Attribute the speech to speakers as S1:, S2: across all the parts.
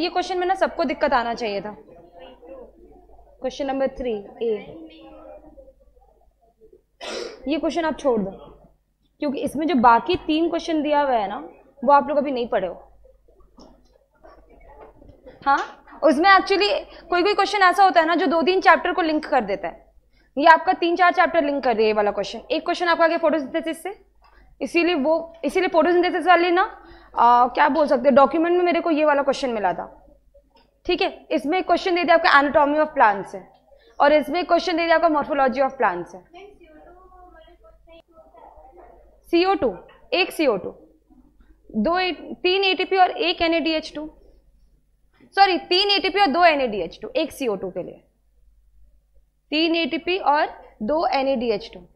S1: ये क्वेश्चन में ना सबको दिक्कत आना चाहिए था। क्वेश्चन नंबर 3 ए, ये क्वेश्चन आप छोड़ दो, क्योंकि इसमें जो बाकी 3 क्वेश्चन दिया हुआ है ना वो आप लोग अभी नहीं पढ़े हो। हाँ, उसमें एक्चुअली कोई कोई क्वेश्चन ऐसा होता है ना जो 2-3 चैप्टर को लिंक कर देता है। ये आपका 3-4 चैप्टर लिंक कर दिया ये वाला क्वेश्चन। एक क्वेश्चन आपका आगे फोटोसिंथेसिस से, इसीलिए फोटोसिंथेसिस वाली ना क्या बोल सकते हैं, डॉक्यूमेंट में मेरे को ये वाला क्वेश्चन मिला था। ठीक है, इसमें एक क्वेश्चन दे दिया आपका एनाटॉमी ऑफ प्लांट्स है, और इसमें एक क्वेश्चन दे दिया आपका मॉर्फोलॉजी ऑफ प्लांट्स है। CO2, एक CO2, 3 ATP और एक NADH2, सॉरी 3 ATP और 2 NADH2, एक CO2 के लिए 3 ATP और 2 NADH2।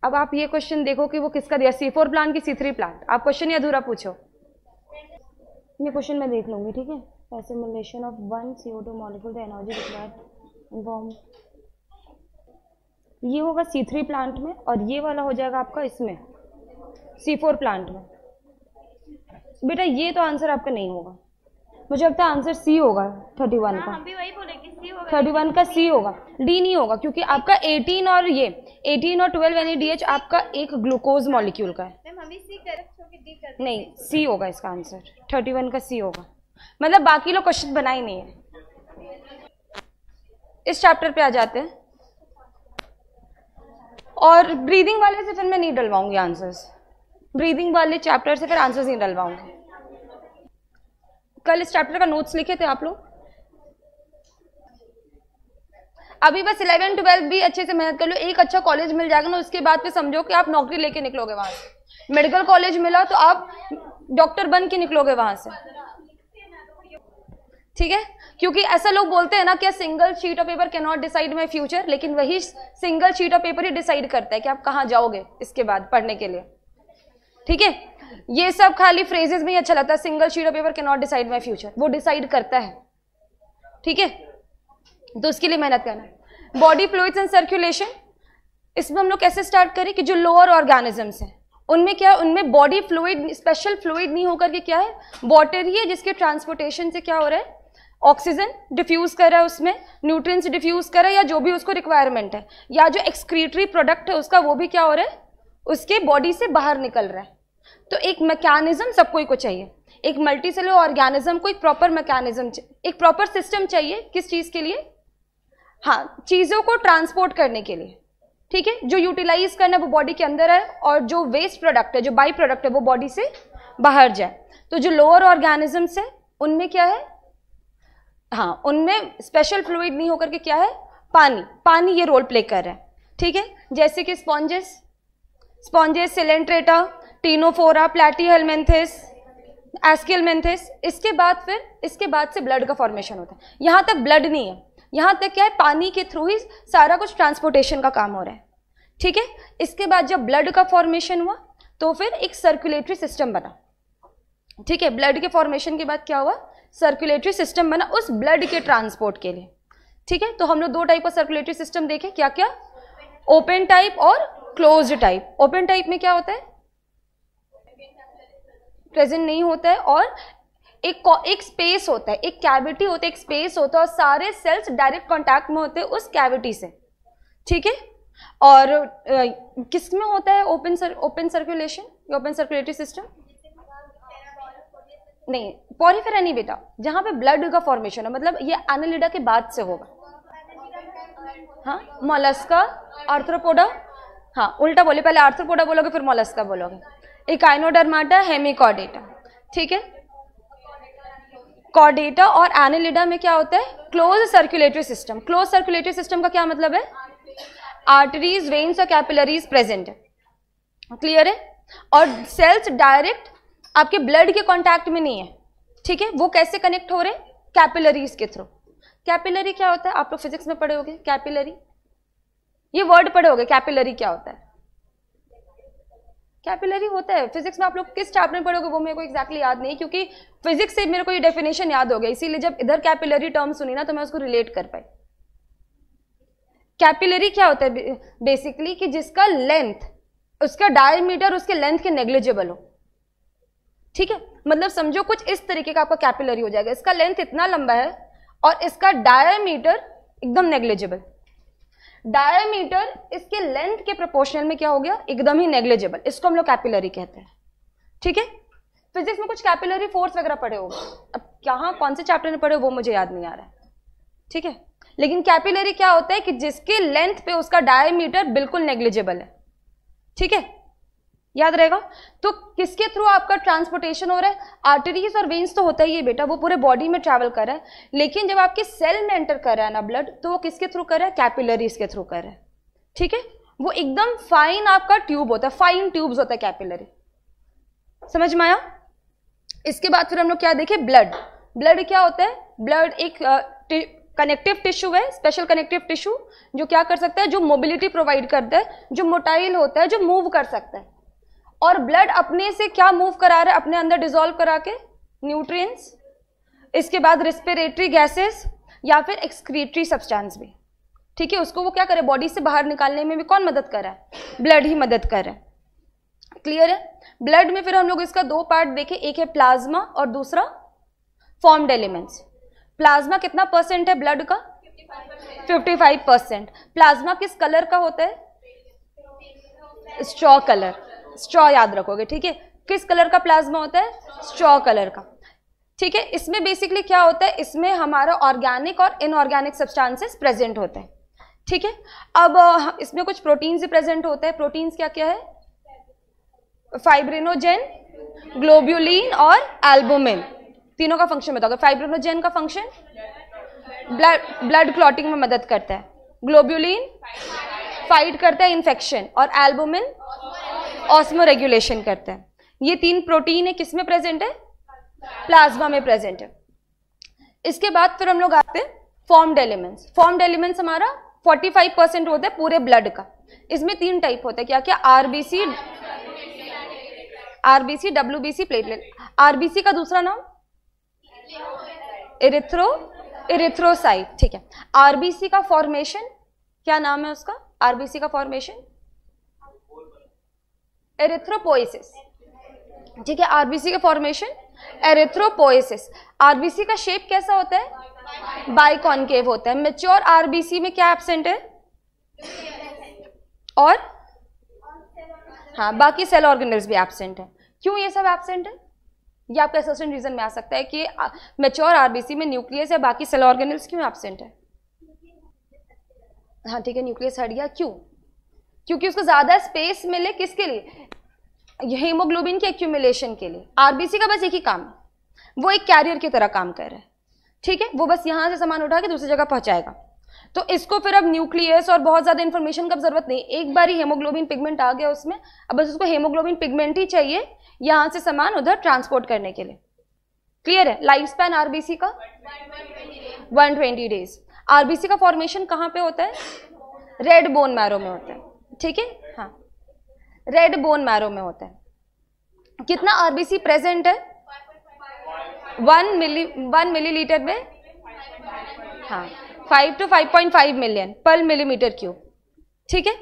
S1: अब आप ये क्वेश्चन देखो कि वो किसका दिया, C4 प्लांट की C3 प्लांट। आप क्वेश्चन ही अधूरा पूछो, ये क्वेश्चन मैं देख लूंगी। ठीक है, assimilation of 1 CO2 molecule the energy required in form, ये होगा C3 प्लांट में, और ये वाला हो जाएगा आपका इसमें C4 प्लांट में। बेटा ये तो आंसर आपका नहीं होगा, मुझे लगता है आंसर सी होगा 31 का।
S2: हम भी वही बोले कि सी होगा,
S1: 31 का सी होगा, डी नहीं होगा, क्योंकि आपका 18 और 12 NADH आपका एक ग्लूकोज मॉलिक्यूल का है।
S2: मैम हम भी सी करेक्ट होके डी कर
S1: नहीं, सी होगा इसका आंसर, 31 का सी होगा। मतलब बाकी लोग क्वेश्चन बना ही नहीं है। इस चैप्टर पे आ जाते हैं, और ब्रीदिंग वाले से फिर मैं नहीं डलवाऊंगी आंसर्स, ब्रीदिंग वाले चैप्टर से फिर आंसर्स नहीं डलवाऊंगी। कल इस चैप्टर का नोट्स लिखे थे आप लोग, अभी बस 11-12 भी अच्छे से मेहनत कर लो, एक अच्छा कॉलेज मिल जाएगा ना, उसके बाद पे समझो कि आप नौकरी लेके निकलोगे वहां से। मेडिकल कॉलेज मिला तो आप डॉक्टर बन के निकलोगे वहां से। ठीक है, क्योंकि ऐसा लोग बोलते हैं ना कि single sheet of paper can not decide my future, लेकिन वही single sheet of paper he decide करता है कि आप कहाँ जाओगे इसके बाद पढ़ने के लिए। ठीक है, ये सब खाली फ्रेजेस में ही अच्छा लगता है, single sheet of paper can not decide my future, वो डिसाइड करता है। ठीक है, तो उसके लिए मेहनत करना है। बॉडी फ्लूइड्स एंड सर्कुलेशन, इसमें हम लोग कैसे स्टार्ट करें कि जो लोअर ऑर्गेनिजम्स हैं उनमें क्या है, उनमें बॉडी फ्लूइड स्पेशल फ्लूइड नहीं होकर के क्या है, वाटर ही है, जिसके ट्रांसपोर्टेशन से क्या हो रहा है, ऑक्सीजन डिफ्यूज कर रहा है, उसमें न्यूट्रिएंट्स डिफ्यूज कर रहा है, या जो भी उसको रिक्वायरमेंट है, या जो एक्सक्रीटरी प्रोडक्ट है उसका वो भी क्या हो रहा है, उसके बॉडी से बाहर निकल रहा है। तो एक मैकेनिज्म सबको को चाहिए, एक मल्टीसेलुलर ऑर्गेनिज्म को एक प्रॉपर मैकेनिज्म, एक प्रॉपर सिस्टम चाहिए। किस चीज के लिए, हाँ, चीजों को ट्रांसपोर्ट करने के लिए। ठीक है, जो यूटिलाइज करना है वो बॉडी के अंदर है, और जो वेस्ट प्रोडक्ट है, जो बाई प्रोडक्ट है, वो बॉडी से बाहर जाए। तो जो लोअर ऑर्गेनिजम्स है उनमें क्या है, हाँ, उनमें स्पेशल फ्लूइड नहीं होकर के क्या है, पानी ये रोल प्ले कर रहा है। ठीक है, जैसे कि स्पॉन्जेस, सिलेंट्रेटा, टीनोफोरा, प्लैटीहेलमिन्थेस, एस्किलमिन्थेस। इसके बाद से ब्लड का फॉर्मेशन होता है। यहां तक ब्लड नहीं है, यहां तक क्या है, पानी के थ्रू ही सारा कुछ ट्रांसपोर्टेशन का काम हो रहा है। ठीक है, इसके बाद जब ब्लड का फॉर्मेशन हुआ तो फिर एक सर्कुलेटरी सिस्टम बना। ठीक है, ब्लड के फॉर्मेशन के बाद क्या हुआ, सर्कुलेटरी सिस्टम बना उस ब्लड के ट्रांसपोर्ट के लिए। ठीक है, तो हम लोग 2 टाइप का सर्कुलेटरी सिस्टम देखे, क्या क्या, ओपन टाइप और क्लोज्ड टाइप। ओपन टाइप में क्या होता है, प्रेजेंट नहीं होता है, और एक स्पेस होता है, एक कैविटी होता है, एक स्पेस होता है, और सारे सेल्स डायरेक्ट कांटेक्ट में होते हैं उस कैविटी से। ठीक है, और किस में होता है open circulation, open circulatory system, नहीं पॉरीफेरा नहीं बेटा, जहां पे ब्लड का फॉर्मेशन है, मतलब ये एनालिडा के बाद से होगा। हाँ, मोलस्का, आर्थ्रोपोडा, हाँ उल्टा बोले, पहले आर्थ्रोपोडा बोलोगे फिर मोलस्का बोलोगे। Echinodermata, Hemichordata. ठीक है, कॉर्डेटा और एनालिडा में क्या होता है, close circulatory system. Close circulatory system का क्या मतलब है, आर्टरीज, वेन्स और कैपिलरीज प्रेजेंट है। क्लियर है, और सेल्स डायरेक्ट आपके ब्लड के कांटेक्ट में नहीं है। ठीक है, वो कैसे कनेक्ट हो रहे हैं, कैपिलरीज के थ्रू। कैपिलरी क्या होता है, आप लोग फिजिक्स में पढ़े होगे, कैपिलरी, ये वर्ड पढ़े होगे, कैपिलरी क्या होता है, कैपिलरी होता है फिजिक्स में। आप लोग किस चैप्टर में पढ़ोगे वो मेरे को एग्जैक्टली याद नहीं, क्योंकि फिजिक्स से मेरे को ये डेफिनेशन याद हो गया, इसीलिए जब इधर कैपिलरी टर्म सुनी ना तो मैं उसको रिलेट कर पाई। कैपिलरी क्या होता है बेसिकली, कि जिसका लेंथ, उसका डायमीटर उसके लेंथ के नेग्लिजिबल हो। ठीक है, मतलब समझो कुछ इस तरीके का आपका कैपिलरी हो जाएगा। इसका लेंथ इतना लंबा है और इसका डायमीटर एकदम नेग्लिजिबल। डायमीटर इसके लेंथ के प्रोपोर्शनल में क्या हो गया, एकदम ही नेग्लिजिबल। इसको हम लोग कैपिलरी कहते हैं। ठीक है, फिजिक्स में कुछ कैपिलरी फोर्स वगैरह पढ़े होगा, अब कहाँ कौन से चैप्टर में पढ़े वो मुझे याद नहीं आ रहा है। ठीक है, लेकिन कैपिलरी क्या होता है कि जिसके लेंथ पे उसका डायमीटर बिल्कुल नेग्लिजिबल है। ठीक है, याद रहेगा। तो किसके थ्रू आपका ट्रांसपोर्टेशन हो रहा है, आर्टरीज और वेन्स तो होता ही है बेटा, वो पूरे बॉडी में ट्रैवल कर रहा है, लेकिन जब आपके सेल में एंटर कर रहा है ना ब्लड, तो वो किसके थ्रू कर रहा है, कैपिलरीज के थ्रू कर रहा है। ठीक है, वो एकदम फाइन आपका ट्यूब होता है, फाइन ट्यूब्स होता है कैपिलरी। समझ में आया। इसके बाद फिर हम लोग क्या देखे, ब्लड। ब्लड क्या होता है, ब्लड एक कनेक्टिव टिश्यू है, स्पेशल कनेक्टिव टिश्यू, जो क्या कर सकता है, जो मोबिलिटी प्रोवाइड करता है, जो मोटाइल होता है, जो मूव कर सकता है। और ब्लड अपने से क्या मूव करा रहा है, अपने अंदर डिसॉल्व करा के न्यूट्रिएंट्स, इसके बाद रिस्पिरेटरी गैसेस या फिर एक्सक्रीटरी सब्सटेंस भी। ठीक है, उसको वो क्या करे, बॉडी से बाहर निकालने में भी कौन मदद कर रहा है, ब्लड ही मदद कर रहा है। क्लियर है। ब्लड में फिर हम लोग इसका दो पार्ट देखे, एक है प्लाज्मा और दूसरा फॉर्म्ड एलिमेंट्स। प्लाज्मा कितना परसेंट है ब्लड का, 55%। प्लाज्मा किस कलर का होता है, स्ट्रॉ कलर, स्ट्रॉ याद रखोगे। ठीक है, किस कलर का प्लाज्मा होता है, स्ट्रॉ कलर का। ठीक है, इसमें बेसिकली क्या होता है, इसमें हमारा ऑर्गेनिक और इनऑर्गेनिक सब्सटेंसेस प्रेजेंट होते हैं। ठीक है, अब इसमें कुछ प्रोटीन्स भी प्रेजेंट होते हैं। प्रोटीन्स क्या क्या है, फाइब्रिनोजेन, ग्लोब्यूलिन और एल्बुमिन। तीनों का फंक्शन बताओगे। फाइब्रिनोजेन का फंक्शन ब्लड क्लॉटिंग में मदद करता है, ग्लोब्यूलिन फाइट करता है इन्फेक्शन, और एल्बुमिन ऑस्मो रेगुलेशन करता है। ये तीन प्रोटीन है, किसमें प्रेजेंट है, प्लाज्मा में प्रेजेंट है। इसके बाद फिर हम लोग आते हैं फॉर्म्ड एलिमेंट्स। फॉर्म्ड एलिमेंट्स हमारा 45% होता है पूरे ब्लड का। इसमें तीन टाइप होता है, क्या क्या, आरबीसी, डब्ल्यूबीसी, प्लेटलेट। आरबीसी का दूसरा नाम इरिथ्रोसाइट। ठीक है, आरबीसी का फॉर्मेशन क्या नाम है उसका, आरबीसी का फॉर्मेशन एरिथ्रोपोइसिस। ठीक है, आरबीसी का फॉर्मेशन एरिथ्रोपोइसिस। आरबीसी का शेप कैसा होता है, बाइकॉन्केव होता है। मैच्योर आरबीसी में क्या एब्सेंट है, और हाँ बाकी सेल ऑर्गेनेल्स भी एब्सेंट है। क्यों ये सब एब्सेंट है, ये आपका सर्टेन रीजन में आ सकता है कि मैच्योर आरबीसी में न्यूक्लियस या बाकी सेल ऑर्गेनेल्स क्यों एब्सेंट है। हाँ ठीक है, न्यूक्लियस हट गया, क्यों, क्योंकि उसको ज्यादा स्पेस मिले, किसके लिए, हीमोग्लोबिन के एक्यूमुलेशन के लिए। आरबीसी का बस एक ही काम है, वो एक कैरियर की तरह काम कर रहा है। ठीक है, वो बस यहां से सामान उठा के दूसरी जगह पहुंचाएगा। तो इसको फिर अब न्यूक्लियस और बहुत ज्यादा इंफॉर्मेशन का जरूरत नहीं, एक बार ही हेमोग्लोबिन पिगमेंट आ गया उसमें, अब बस उसको हेमोग्लोबिन पिगमेंट ही चाहिए यहां से सामान उधर ट्रांसपोर्ट करने के लिए। क्लियर है। लाइफ स्पैन आरबीसी का 120 डेज। आरबीसी का फॉर्मेशन कहां पे होता है, रेड बोन मैरो में होता है। ठीक है, हाँ रेड बोन मैरो में होता है। कितना आरबीसी प्रेजेंट है, 1 मिलीलीटर में, हाँ 5 to 5.5 मिलियन पर मिलीमीटर क्यूब। ठीक है,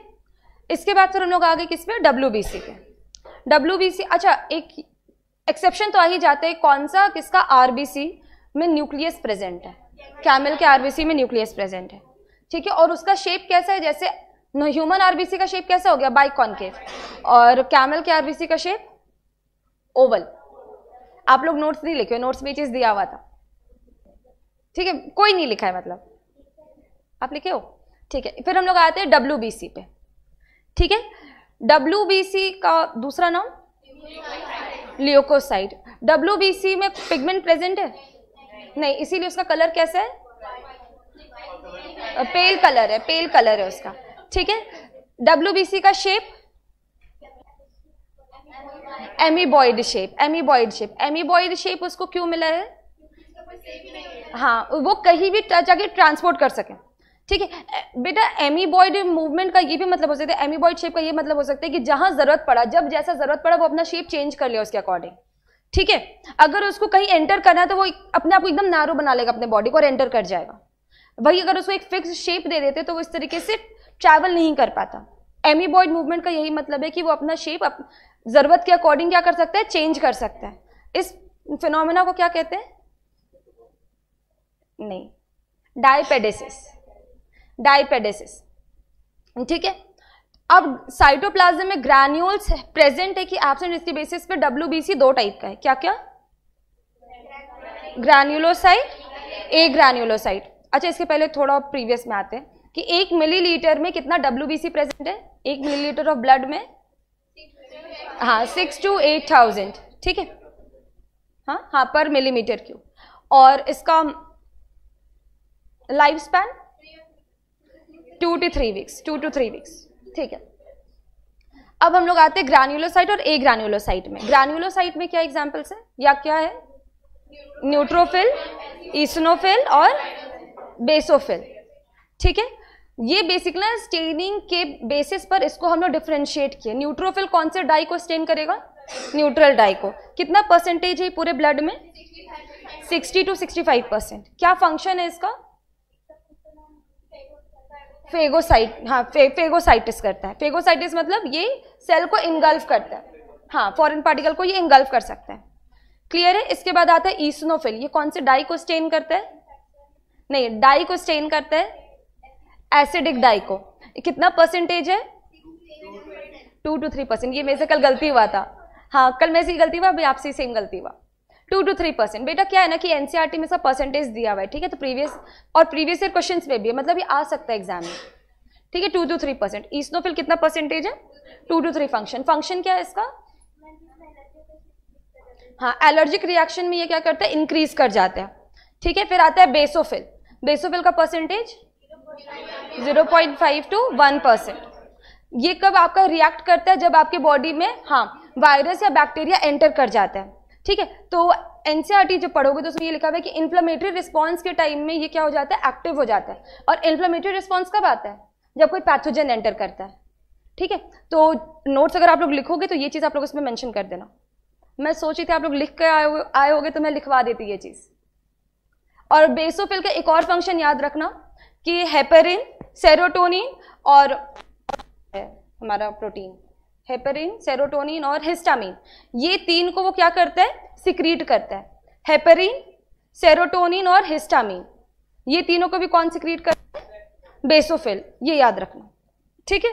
S1: इसके बाद फिर हम लोग आगे किस पे, डब्ल्यूबीसी पे। डब्ल्यूबीसी, अच्छा एक एक्सेप्शन तो आ ही जाते हैं, कौन सा, किसका, आरबीसी में न्यूक्लियस प्रेजेंट है। कैमल के आरबीसी में न्यूक्लियस प्रेजेंट है। ठीक है, और उसका शेप कैसा है, जैसे ह्यूमन आरबीसी का शेप कैसा हो गया, बाइकॉन्केव, और कैमल के आरबीसी का शेप ओवल। आप लोग नोट्स नहीं लिखे, नोट्स में चीज दिया हुआ था। ठीक है, कोई नहीं लिखा है मतलब, आप लिखे हो। ठीक है, फिर हम लोग आते हैं डब्ल्यूबीसी पे। ठीक है, डब्ल्यूबीसी का दूसरा नाम ल्यूकोसाइट। डब्ल्यूबीसी में पिगमेंट प्रेजेंट है नहीं, इसीलिए उसका कलर कैसा है, पेल कलर है, पेल कलर है उसका। ठीक है, डब्ल्यूबीसी का shape amoeboid shape. Amoeboid shape, amoeboid shape उसको क्यों मिला है, हाँ वो कहीं भी जाके ट्रांसपोर्ट कर सके। ठीक है बेटा, एमीबॉइड मूवमेंट का ये भी मतलब हो सकता है, एमीबॉइड शेप का ये मतलब हो सकता है कि जहां जरूरत पड़ा, जब जैसा जरूरत पड़ा वो अपना शेप चेंज कर लिया उसके अकॉर्डिंग। ठीक है, अगर उसको कहीं एंटर करना है तो वो अपने आप को एकदम नैरो बना लेगा अपने बॉडी को और एंटर कर जाएगा। वही अगर उसको एक फिक्स शेप दे देते तो वो इस तरीके से ट्रैवल नहीं कर पाता। एमीबॉइड मूवमेंट का यही मतलब है कि वो अपना शेप जरूरत के अकॉर्डिंग क्या कर सकता है, चेंज कर सकता है। इस फिनोमेना को क्या कहते हैं? नहीं, डायपेडेसिस, डायपेडेसिस। ठीक है, अब साइटोप्लाज्म में ग्रैन्यूल्स प्रेजेंट है कि एब्सेंट, इसके बेसिस पे WBC दो टाइप का है। क्या क्या? ग्रैन्युलोसाइट, ए ग्रैन्युलोसाइट। अच्छा, इसके पहले थोड़ा प्रीवियस में आते हैं कि 1 मिलीलीटर में कितना WBC प्रेजेंट है? 1 मिलीलीटर ऑफ ब्लड में, हाँ, 6 to 8,000। ठीक है, हाँ, पर मिलीमीटर क्यूब। और इसका life span 2 to 3 weeks, 2 to 3 weeks. ठीक है, अब हम लोग आते हैं ग्रैन्युलोसाइट और ए ग्रैन्युलोसाइट में। ग्रैन्युलोसाइट में क्या एग्जांपल्स है या क्या है? न्यूट्रोफिल, ईसनोफिल और बेसोफिल। ठीक है, ये बेसिक ना स्टेनिंग के बेसिस पर इसको हम लोग डिफरेंशिएट किए। न्यूट्रोफिल कौन से डाई को स्टेन करेगा? न्यूट्रल डाई को। कितना परसेंटेज है पूरे ब्लड में? 60 to 65%। क्या फंक्शन है इसका? फेगोसाइट, हाँ, फेगोसाइटिस करता है। फेगोसाइटिस मतलब ये सेल को इंगल्फ करता है, हाँ, फॉरेन पार्टिकल को ये इंगल्फ कर सकता है। क्लियर है? इसके बाद आता है ईसनोफिल। ये कौन से डाई को स्टेन करता है? नहीं, डाई को स्टेन करता है, एसिडिक डाई को। कितना परसेंटेज है? 2 to 3%। ये मेरे से कल गलती हुआ था, हाँ, कल मेरे से गलती हुआ, अभी आपसे सेम गलती हुआ। 2 to 3%। बेटा क्या है ना कि एनसीईआरटी में सब परसेंटेज दिया हुआ है। ठीक है, तो प्रीवियस ईयर क्वेश्चंस में भी है, मतलब ये आ सकता है एग्जाम में। ठीक है, 2 to 3%। ईसनोफिल कितना परसेंटेज है? 2 to 3। फंक्शन क्या है इसका? हाँ, एलर्जिक रिएक्शन में ये क्या करता है? इंक्रीज कर जाता है। ठीक है, फिर आता है बेसोफिल। बेसोफिल का परसेंटेज 0.5 to 1%। ये कब आपका रिएक्ट करता है? जब आपके बॉडी में, हाँ, वायरस या बैक्टीरिया एंटर कर जाता है। ठीक है, तो एनसीईआरटी जब पढ़ोगे तो उसमें ये लिखा हुआ है कि इन्फ्लेमेटरी रिस्पॉन्स के टाइम में ये क्या हो जाता है? एक्टिव हो जाता है। और इन्फ्लेमेटरी रिस्पॉन्स कब आता है? जब कोई पैथोजन एंटर करता है। ठीक है, तो नोट्स अगर आप लोग लिखोगे तो ये चीज़ आप लोग उसमें मेंशन कर देना। मैं सोची थी आप लोग लिख के आए होगे तो मैं लिखवा देती ये चीज़। और बेसोफिल का एक और फंक्शन याद रखना कि हेपेरिन, सेरोटोनिन और हमारा प्रोटीन, हेपेरिन, सेरोटोनिन और हिस्टामिन, ये तीन को वो क्या करता है? सिक्रीट करता है। हेपेरिन, सेरोटोनिन और हिस्टामिन, ये तीनों को भी कौन सिक्रीट करता है? बेसोफिल। ये याद रखना। ठीक है,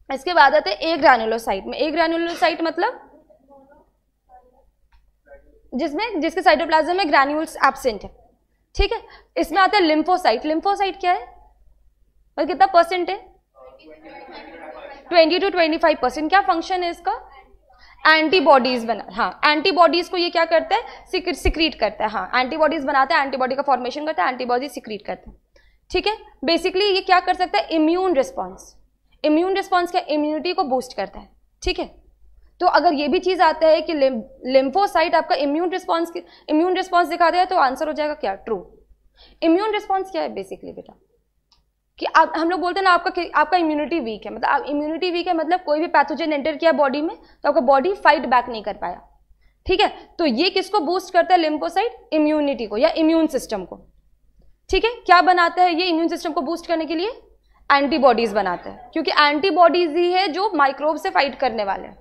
S1: इसके बाद आते हैं ए ग्रैन्युलोसाइट में। ए ग्रैन्युलोसाइट मतलब जिसके साइटोप्लाज्म में ग्रैन्यूल्स एब्सेंट है। ठीक है, इसमें आता है लिम्फोसाइट। लिम्फोसाइट क्या है और कितना परसेंट है? 20 to 25%। क्या फंक्शन है इसका? एंटीबॉडीज बना, हाँ, एंटीबॉडीज को ये क्या करता है? सिक्रीट करता है। हाँ, एंटीबॉडीज बनाता है, एंटीबॉडी का फॉर्मेशन करता है, एंटीबॉडी सिक्रीट करता है। ठीक है, बेसिकली ये क्या कर सकता है? Immune response. इम्यून रिस्पॉन्स क्या? इम्यूनिटी को बूस्ट करता है। ठीक है, तो अगर ये भी चीज आता है कि लिम्फोसाइट आपका इम्यून रिस्पॉन्स दिखाता है तो आंसर हो जाएगा क्या? ट्रू। इम्यून रिस्पॉन्स क्या है बेसिकली बेटा? कि आप, हम लोग बोलते हैं ना आपका इम्यूनिटी वीक है, मतलब आप इम्यूनिटी वीक है मतलब कोई भी पैथोजन एंटर किया बॉडी में तो आपका बॉडी फाइट बैक नहीं कर पाया। ठीक है, तो ये किसको बूस्ट करता है? लिम्फोसाइट इम्यूनिटी को या इम्यून सिस्टम को। ठीक है, क्या बनाता है ये इम्यून सिस्टम को बूस्ट करने के लिए? एंटीबॉडीज बनाता है, क्योंकि एंटीबॉडीज ही है जो माइक्रोब से फाइट करने वाले हैं।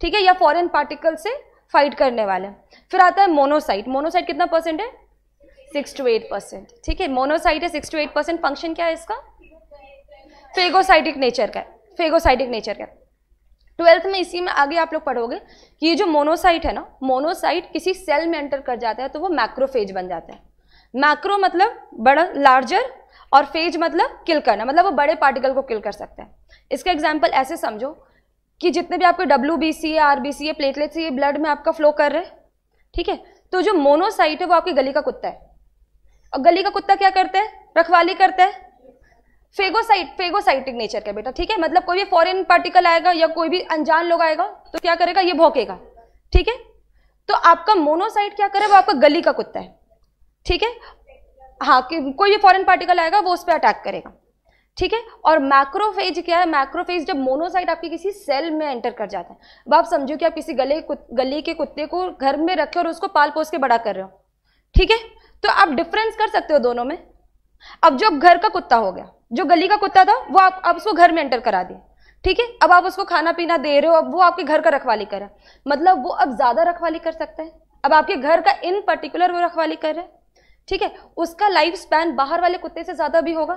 S1: ठीक है, या फॉरेन पार्टिकल से फाइट करने वाले हैं। फिर आता है मोनोसाइट। मोनोसाइट कितना परसेंट है? 6 to 8%। ठीक है, मोनोसाइट है 6 to 8%। फंक्शन क्या है इसका? फेगोसाइटिक नेचर का। फेगोसाइटिक नेचर का 12th में इसी में आगे आप लोग पढ़ोगे कि ये जो मोनोसाइट है ना, मोनोसाइट किसी सेल में एंटर कर जाता है तो वो मैक्रोफेज बन जाता है। मैक्रो मतलब बड़ा, लार्जर, और फेज मतलब किल करना, मतलब वो बड़े पार्टिकल को किल कर सकता है। इसका एग्जाम्पल ऐसे समझो कि जितने भी आपके WBC है, RBC है, प्लेटलेट्स ये ब्लड में आपका फ्लो कर रहे हैं। ठीक है, तो जो मोनोसाइट है वो आपकी गली का कुत्ता है। और गली का कुत्ता क्या करता है? रखवाली करता है। फेगोसाइटिक नेचर का बेटा। ठीक है, मतलब कोई भी फॉरेन पार्टिकल आएगा या कोई भी अनजान लोग आएगा तो क्या करेगा? ये भौंकेगा। ठीक है, तो आपका मोनोसाइट क्या करे? वो आपका गली का कुत्ता है। ठीक है, हाँ, कि कोई भी फॉरेन पार्टिकल आएगा वो उस पर अटैक करेगा। ठीक है, और मैक्रोफेज क्या है? मैक्रोफेज जब मोनोसाइट आपके किसी सेल में एंटर कर जाता है, अब आप समझो कि आप किसी गली के कुत्ते को घर में रखे और उसको पाल पोस के बड़ा कर रहे हो। ठीक है, तो आप डिफरेंस कर सकते हो दोनों में। अब जो घर का कुत्ता हो गया, जो गली का कुत्ता था वो आप उसको घर में एंटर करा दिए। ठीक है, अब आप उसको खाना पीना दे रहे हो, अब वो आपके घर का रखवाली कर रहा है, मतलब वो अब ज्यादा रखवाली कर सकता है। अब आपके घर का इन पर्टिकुलर वो रखवाली कर रहे हैं, ठीक है, उसका लाइफ स्पैन बाहर वाले कुत्ते से ज्यादा भी होगा।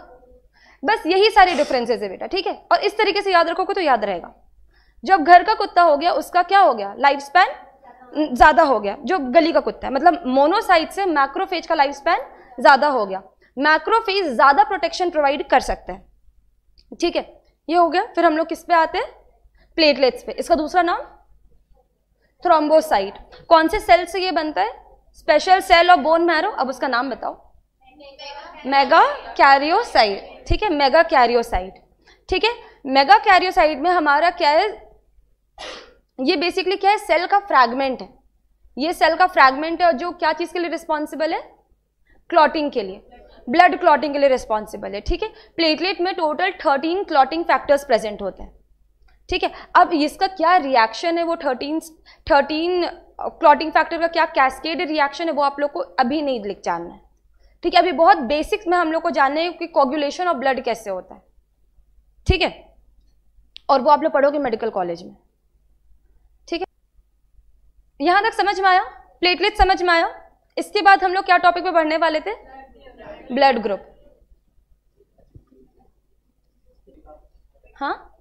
S1: बस यही सारे डिफरेंसेस है बेटा, ठीक है। और इस तरीके से याद रखोगे तो याद रहेगा। जब घर का कुत्ता हो गया उसका क्या हो गया, लाइफ स्पैन ज्यादा हो गया। जो गली का कुत्ता है मतलब मोनोसाइट से मैक्रोफेज का लाइफ स्पैन ज्यादा हो गया। मैक्रोफेज ज्यादा प्रोटेक्शन प्रोवाइड कर सकते हैं, ठीक है, ये हो गया। फिर हम लोग किस पे आते हैं, प्लेटलेट्स पे। इसका दूसरा नाम थ्रोम्बोसाइट। कौन से सेल से ये बनता है, special cell of bone marrow. अब उसका नाम बताओ, मेगा कैरियोसाइट, ठीक है, मेगा कैरियोसाइट, ठीक है। मेगा कैरियोसाइट में हमारा क्या है, ये बेसिकली क्या है, सेल का फ्रैगमेंट है। ये सेल का फ्रैगमेंट है और जो क्या चीज के लिए रिस्पॉन्सिबल है, क्लॉटिंग के लिए, ब्लड क्लॉटिंग के लिए रिस्पॉन्सिबल है, ठीक है। प्लेटलेट में टोटल 13 क्लॉटिंग फैक्टर्स प्रेजेंट होते हैं, ठीक है। अब इसका क्या रिएक्शन है, वो 13 क्लॉटिंग फैक्टर का क्या कैस्केड रिएक्शन है, वो आप लोग को अभी नहीं लिख जानना है, ठीक है। अभी बहुत बेसिक्स में हम लोग को जानना है कि कोगुलेशन ऑफ ब्लड कैसे होता है, ठीक है, और वो आप लोग पढ़ोगे मेडिकल कॉलेज में, ठीक है। यहां तक समझ में आया, प्लेटलेट समझ में आया। इसके बाद हम लोग क्या टॉपिक पे पढ़ने वाले थे, ब्लड ग्रुप। हाँ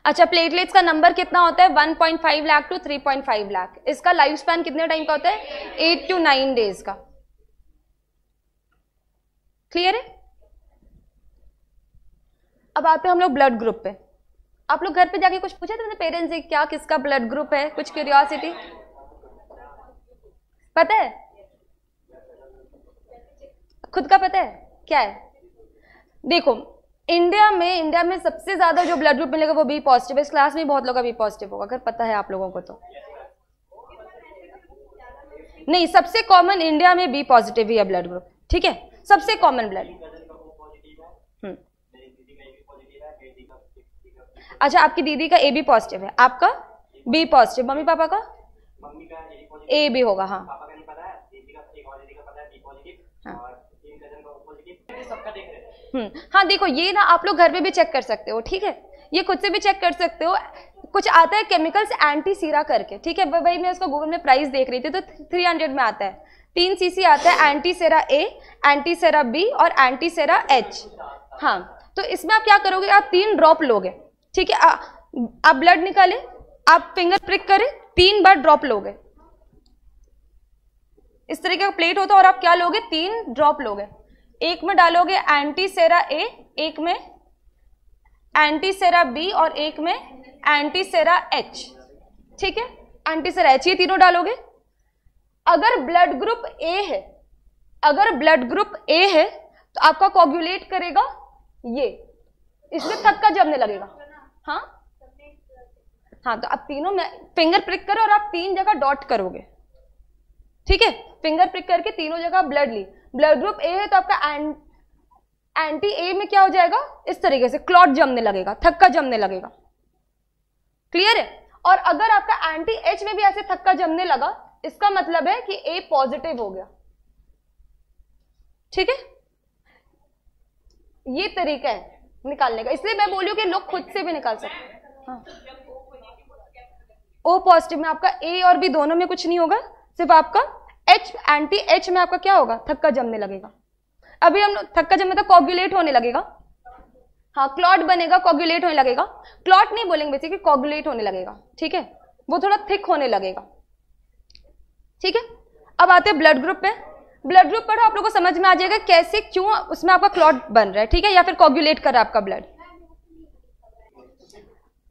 S1: अच्छा, प्लेटलेट्स का नंबर कितना होता है, 1.5 लाख टू 3.5 लाख। इसका लाइफ स्पैन कितने टाइम का होता है, 8 to 9 डेज का। क्लियर है। अब आते हैं हम लोग ब्लड ग्रुप पे। आप लोग घर पे जाके कुछ पूछे थे अपने पेरेंट्स से, क्या किसका ब्लड ग्रुप है, कुछ क्यूरियोसिटी पता है, खुद का पता है क्या है। देखो इंडिया में सबसे ज्यादा जो ब्लड ग्रुप मिलेगा वो बी पॉजिटिव है। इस क्लास में बहुत लोग का बी पॉजिटिव होगा, अगर पता है आप लोगों को तो। नहीं, सबसे कॉमन इंडिया में बी पॉजिटिव ही है ब्लड ग्रुप, ठीक है, सबसे कॉमन ब्लड। अच्छा, आपकी दीदी का ए बी पॉजिटिव है, आपका बी पॉजिटिव, मम्मी पापा का ए बी होगा। हाँ हाँ, देखो ये ना आप लोग घर पे भी चेक कर सकते हो, ठीक है, ये खुद से भी चेक कर सकते हो। कुछ आता है केमिकल्स एंटी सीरा करके, ठीक है, वही मैं उसको गूगल में प्राइस देख रही थी तो 300 में आता है। 3 cc आता है, एंटी सेरा ए, एंटी सेरा बी और एंटी सेरा एच। हाँ, तो इसमें आप क्या करोगे, आप 3 ड्रॉप लोगे, ठीक है। आप ब्लड निकाले, आप फिंगर प्रिक करें, 3 बार ड्रॉप लोगे। इस तरीके का प्लेट होता है और आप क्या लोगे, 3 ड्रॉप लोगे। एक में डालोगे एंटी सेरा ए, एक में एंटी सेरा बी और एक में एंटी सेरा एच, ठीक है, एंटी सेरा एच, ये तीनों डालोगे। अगर ब्लड ग्रुप ए है, अगर ब्लड ग्रुप ए है तो आपका कोगुलेट करेगा ये, इसमें थक्का जमने लगेगा। हाँ हाँ, तो आप तीनों में फिंगर प्रिक करो और आप 3 जगह डॉट करोगे, ठीक है। फिंगर प्रिक करके तीनों जगह ब्लड ली। ब्लड ग्रुप ए है तो आपका एंटी ए में क्या हो जाएगा, इस तरीके से क्लॉट जमने लगेगा, थक्का जमने लगेगा। क्लियर है। और अगर आपका एंटी एच में भी ऐसे थक्का जमने लगा, इसका मतलब है कि ए पॉजिटिव हो गया, ठीक है। ये तरीका है निकालने का, इसलिए मैं बोलूं कि लोग खुद से भी निकाल सकते हैं। हाँ, ओ पॉजिटिव में आपका ए और बी दोनों में कुछ नहीं होगा, सिर्फ आपका एच, एंटी एच में आपका क्या होगा, थक्का जमने लगेगा। अभी हम थक्का जमने तो कोगुलेट होने लगेगा। हाँ, क्लॉट बनेगा, कोगुलेट होने लगेगा। क्लॉट नहीं बोलेंगे बेसिकली, कोगुलेट होने लगेगा, ठीक है, वो थोड़ा थिक होने लगेगा, ठीक है। अब आते हैं ब्लड ग्रुप पे। ब्लड ग्रुप पढ़ो, आप लोगों को समझ में आ जाएगा कैसे, क्यों उसमें आपका क्लॉट बन रहा है, ठीक है, या फिर कोगुलेट कर रहा है आपका ब्लड।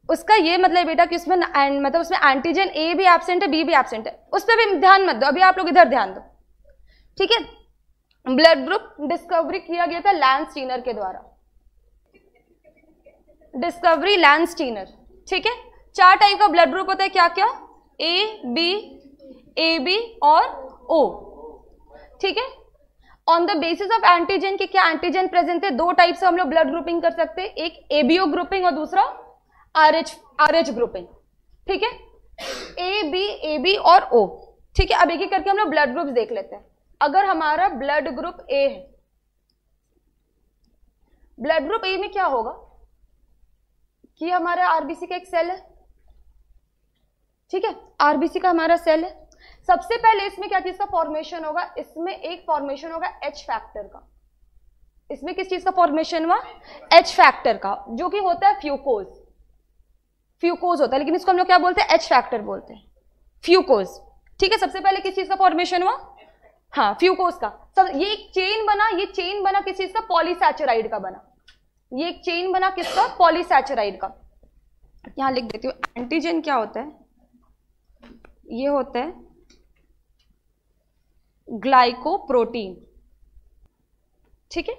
S1: उसका ये मतलब बेटा कि उसमें मतलब उसमें एंटीजन ए भी एब्सेंट है, बी भी एब्सेंट है, उस पर भी ध्यान मत दो, अभी आप लोग इधर ध्यान दो, ठीक है। ब्लड ग्रुप डिस्कवरी किया गया था लैंस स्टीनर के द्वारा, डिस्कवरी लैंस स्टीनर, ठीक है। 4 टाइप का ब्लड ग्रुप होता है, क्या क्या, ए बी और ओ, ठीक है। On the basis of antigen के क्या एंटीजन प्रेजेंट है, 2 टाइप से हम लोग ब्लड ग्रुपिंग कर सकते हैं, एक एबीओ ग्रुपिंग और दूसरा आरएच ग्रुपिंग, ठीक है, ए बी और ओ, ठीक है। अब एक एक करके हम लोग ब्लड ग्रुप्स देख लेते हैं। अगर हमारा ब्लड ग्रुप ए है, ब्लड ग्रुप ए में क्या होगा कि हमारा आरबीसी का एक सेल है, ठीक है, आरबीसी का हमारा सेल है। सबसे पहले इसमें क्या चीज का फॉर्मेशन होगा, इसमें एक फॉर्मेशन होगा H फैक्टर का। इसमें किस चीज का फॉर्मेशन हुआ, H फैक्टर का, जो कि होता है फ्यूकोज। फ्यूकोज होता है, लेकिन इसको हम लोग क्या बोलते हैं, H फैक्टर बोलते हैं, फ्यूकोज। ठीक है, सबसे पहले किस चीज का फॉर्मेशन हुआ, हाँ फ्यूकोज का। सब ये एक चेन बना, ये चेन बना किस चीज का, पॉलीसैचराइड का बना। ये एक चेन बना किसका, पॉलीसैचराइड का। यहां लिख देती हूँ, एंटीजन क्या होता है, ये होता है ग्लाइकोप्रोटीन। ठीक है,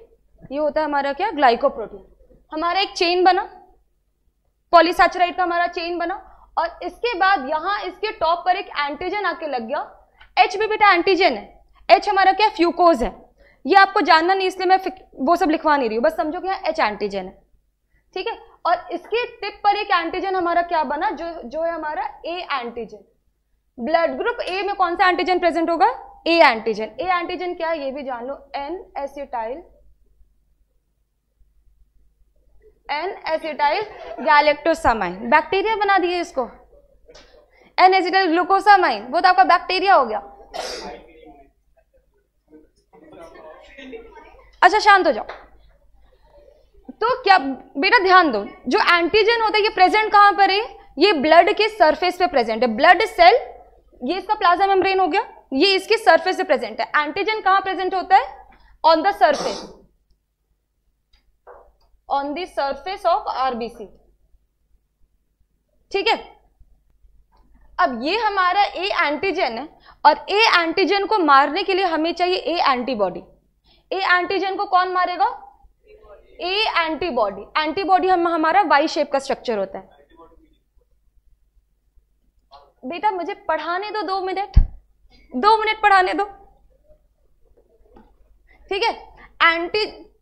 S1: ये होता है हमारा क्या, ग्लाइकोप्रोटीन। हमारा एक चेन बना, पॉलीसैचराइड का हमारा चेन बना, और इसके बाद यहां इसके टॉप पर एक एंटीजन आके लग गया। H भी बेटा एंटीजन है, H हमारा क्या, फ्यूकोज है। ये आपको जानना नहीं, इसलिए मैं वो सब लिखवा नहीं रही हूं, बस समझो कि H एंटीजन है। ठीक है, और इसके टिप पर एक एंटीजन हमारा क्या बना, जो है हमारा A antigen. Blood group A में कौन सा एंटीजन प्रेजेंट होगा, A एंटीजन। A एंटीजन क्या है ये भी जान लो, N एसिटाइल गैलेक्टोसामाइन। बैक्टीरिया बना दिए इसको, N एसिटाइल ग्लूकोसामाइन, वो तो आपका बैक्टीरिया हो गया। अच्छा शांत हो जाओ। तो क्या बेटा ध्यान दो, जो एंटीजन होता है ये प्रेजेंट कहां पर है, ये ब्लड के सरफेस पे प्रेजेंट है। ब्लड सेल, ये इसका प्लाज्मा मेम्ब्रेन हो गया, ये इसके सरफेस पे प्रेजेंट है। एंटीजन कहां प्रेजेंट होता है, on the surface, on the surface of RBC. ठीक है, अब ये हमारा ए एंटीजन है, और ए एंटीजन को मारने के लिए हमें चाहिए ए एंटीबॉडी। ए एंटीजन को कौन मारेगा, ए एंटीबॉडी। एंटीबॉडी हमारा वाई शेप का स्ट्रक्चर होता है। बेटा मुझे पढ़ाने दो 2 मिनट, 2 मिनट पढ़ाने दो। ठीक है,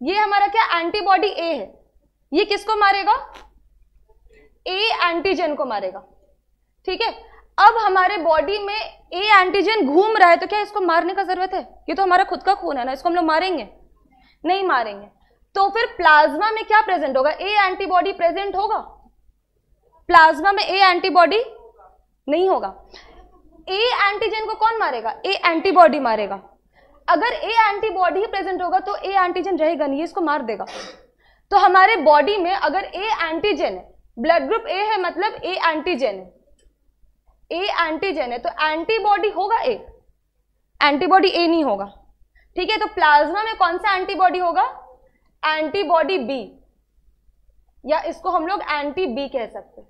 S1: ये हमारा क्या, एंटीबॉडी ए है, ये किसको मारेगा, ए एंटीजन को मारेगा। ठीक है, अब हमारे बॉडी में ए एंटीजन घूम रहा है, तो क्या इसको मारने का जरूरत है, ये तो हमारा खुद का खून है ना, इसको हम लोग मारेंगे नहीं, मारेंगे। तो फिर प्लाज्मा में क्या प्रेजेंट होगा, ए एंटीबॉडी प्रेजेंट होगा, प्लाज्मा में ए एंटीबॉडी नहीं होगा। ए एंटीजन को कौन मारेगा, ए एंटीबॉडी मारेगा। अगर ए एंटीबॉडी ही प्रेजेंट होगा तो ए एंटीजन रहेगा नहीं, इसको मार देगा। तो हमारे बॉडी में अगर ए एंटीजन है, ब्लड ग्रुप ए है मतलब ए एंटीजन है, ए एंटीजन है तो एंटीबॉडी होगा ए, एंटीबॉडी ए नहीं होगा। ठीक है, तो प्लाज्मा में कौन सा एंटीबॉडी होगा, एंटीबॉडी बी, या इसको हम लोग एंटी बी कह सकते हैं।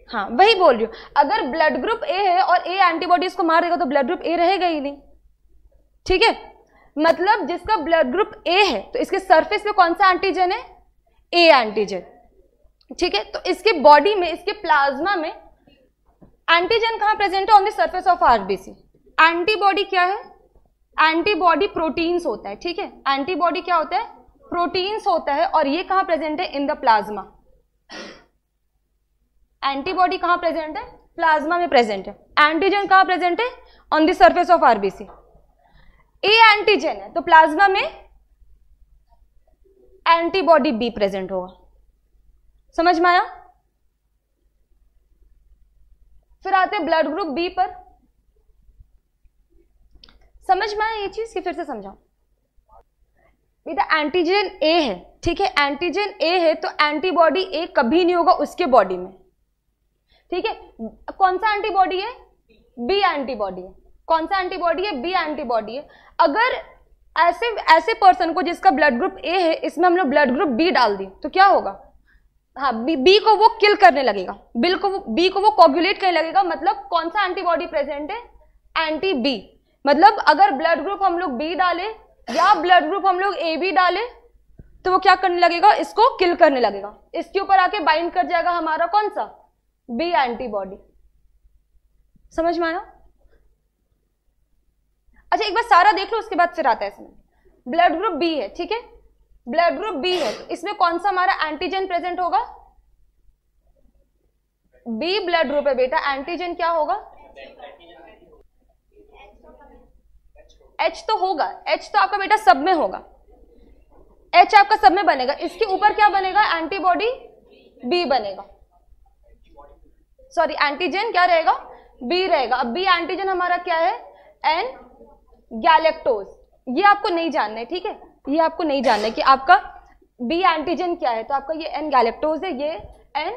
S1: हाँ वही बोल रही हूं, अगर ब्लड ग्रुप ए है और ए एंटीबॉडी इसको मार देगा तो ब्लड ग्रुप ए रहेगा ही नहीं। ठीक है, मतलब जिसका ब्लड ग्रुप ए है तो इसके सरफेस पे कौन सा एंटीजन है, ए एंटीजन। ठीक है, तो इसके बॉडी में, इसके प्लाज्मा में एंटीजन कहां प्रेजेंट है, on the surface of RBC. Antibody क्या है, एंटीबॉडी प्रोटीन्स होता है। ठीक है, एंटीबॉडी क्या होता है, प्रोटीन्स होता है, और ये कहां प्रेजेंट है, इन द प्लाज्मा। एंटीबॉडी कहां प्रेजेंट है, प्लाज्मा में प्रेजेंट है। एंटीजन कहां प्रेजेंट है, on the surface of RBC. A antigen है तो प्लाज्मा में एंटीबॉडी बी प्रेजेंट होगा। समझ में आया। फिर आते ब्लड ग्रुप बी पर, समझ में आया ये चीज कि फिर से समझाऊं बेटा। एंटीजन ए है, ठीक है, एंटीजन ए है तो एंटीबॉडी ए कभी नहीं होगा उसके बॉडी में। ठीक है, कौन सा एंटीबॉडी है, बी एंटीबॉडी है। कौन सा एंटीबॉडी है, बी एंटीबॉडी है। अगर ऐसे पर्सन को जिसका ब्लड ग्रुप ए है, इसमें हम लोग ब्लड ग्रुप बी डाल दी तो क्या होगा, हाँ बी को वो किल करने लगेगा, बी को वो कोगुलेट करने लगेगा। मतलब कौन सा एंटीबॉडी प्रेजेंट है, एंटी बी। मतलब अगर ब्लड ग्रुप हम लोग बी डाले या ब्लड ग्रुप हम लोग ए बी डाले तो वो क्या करने लगेगा, इसको किल करने लगेगा। इसके ऊपर आके बाइंड कर जाएगा हमारा कौन सा, बी एंटीबॉडी। समझ में आया। अच्छा एक बार सारा देख लो, उसके बाद फिर आता है इसमें। ब्लड ग्रुप बी है, ठीक है, ब्लड ग्रुप बी है तो इसमें कौन सा हमारा एंटीजन प्रेजेंट होगा, बी ब्लड ग्रुप है बेटा। एंटीजन क्या होगा, एच तो होगा, एच तो आपका बेटा सब में होगा, एच आपका सब में बनेगा। इसके ऊपर क्या बनेगा, एंटीबॉडी बी बनेगा, सॉरी एंटीजन क्या रहेगा, बी रहेगा। अब बी एंटीजन हमारा क्या है, एन गैलेक्टोज। ये आपको नहीं जानना है, ठीक है, ये आपको नहीं जानना है कि आपका बी एंटीजन क्या है। तो आपका ये एन गैलेक्टोज है, ये एन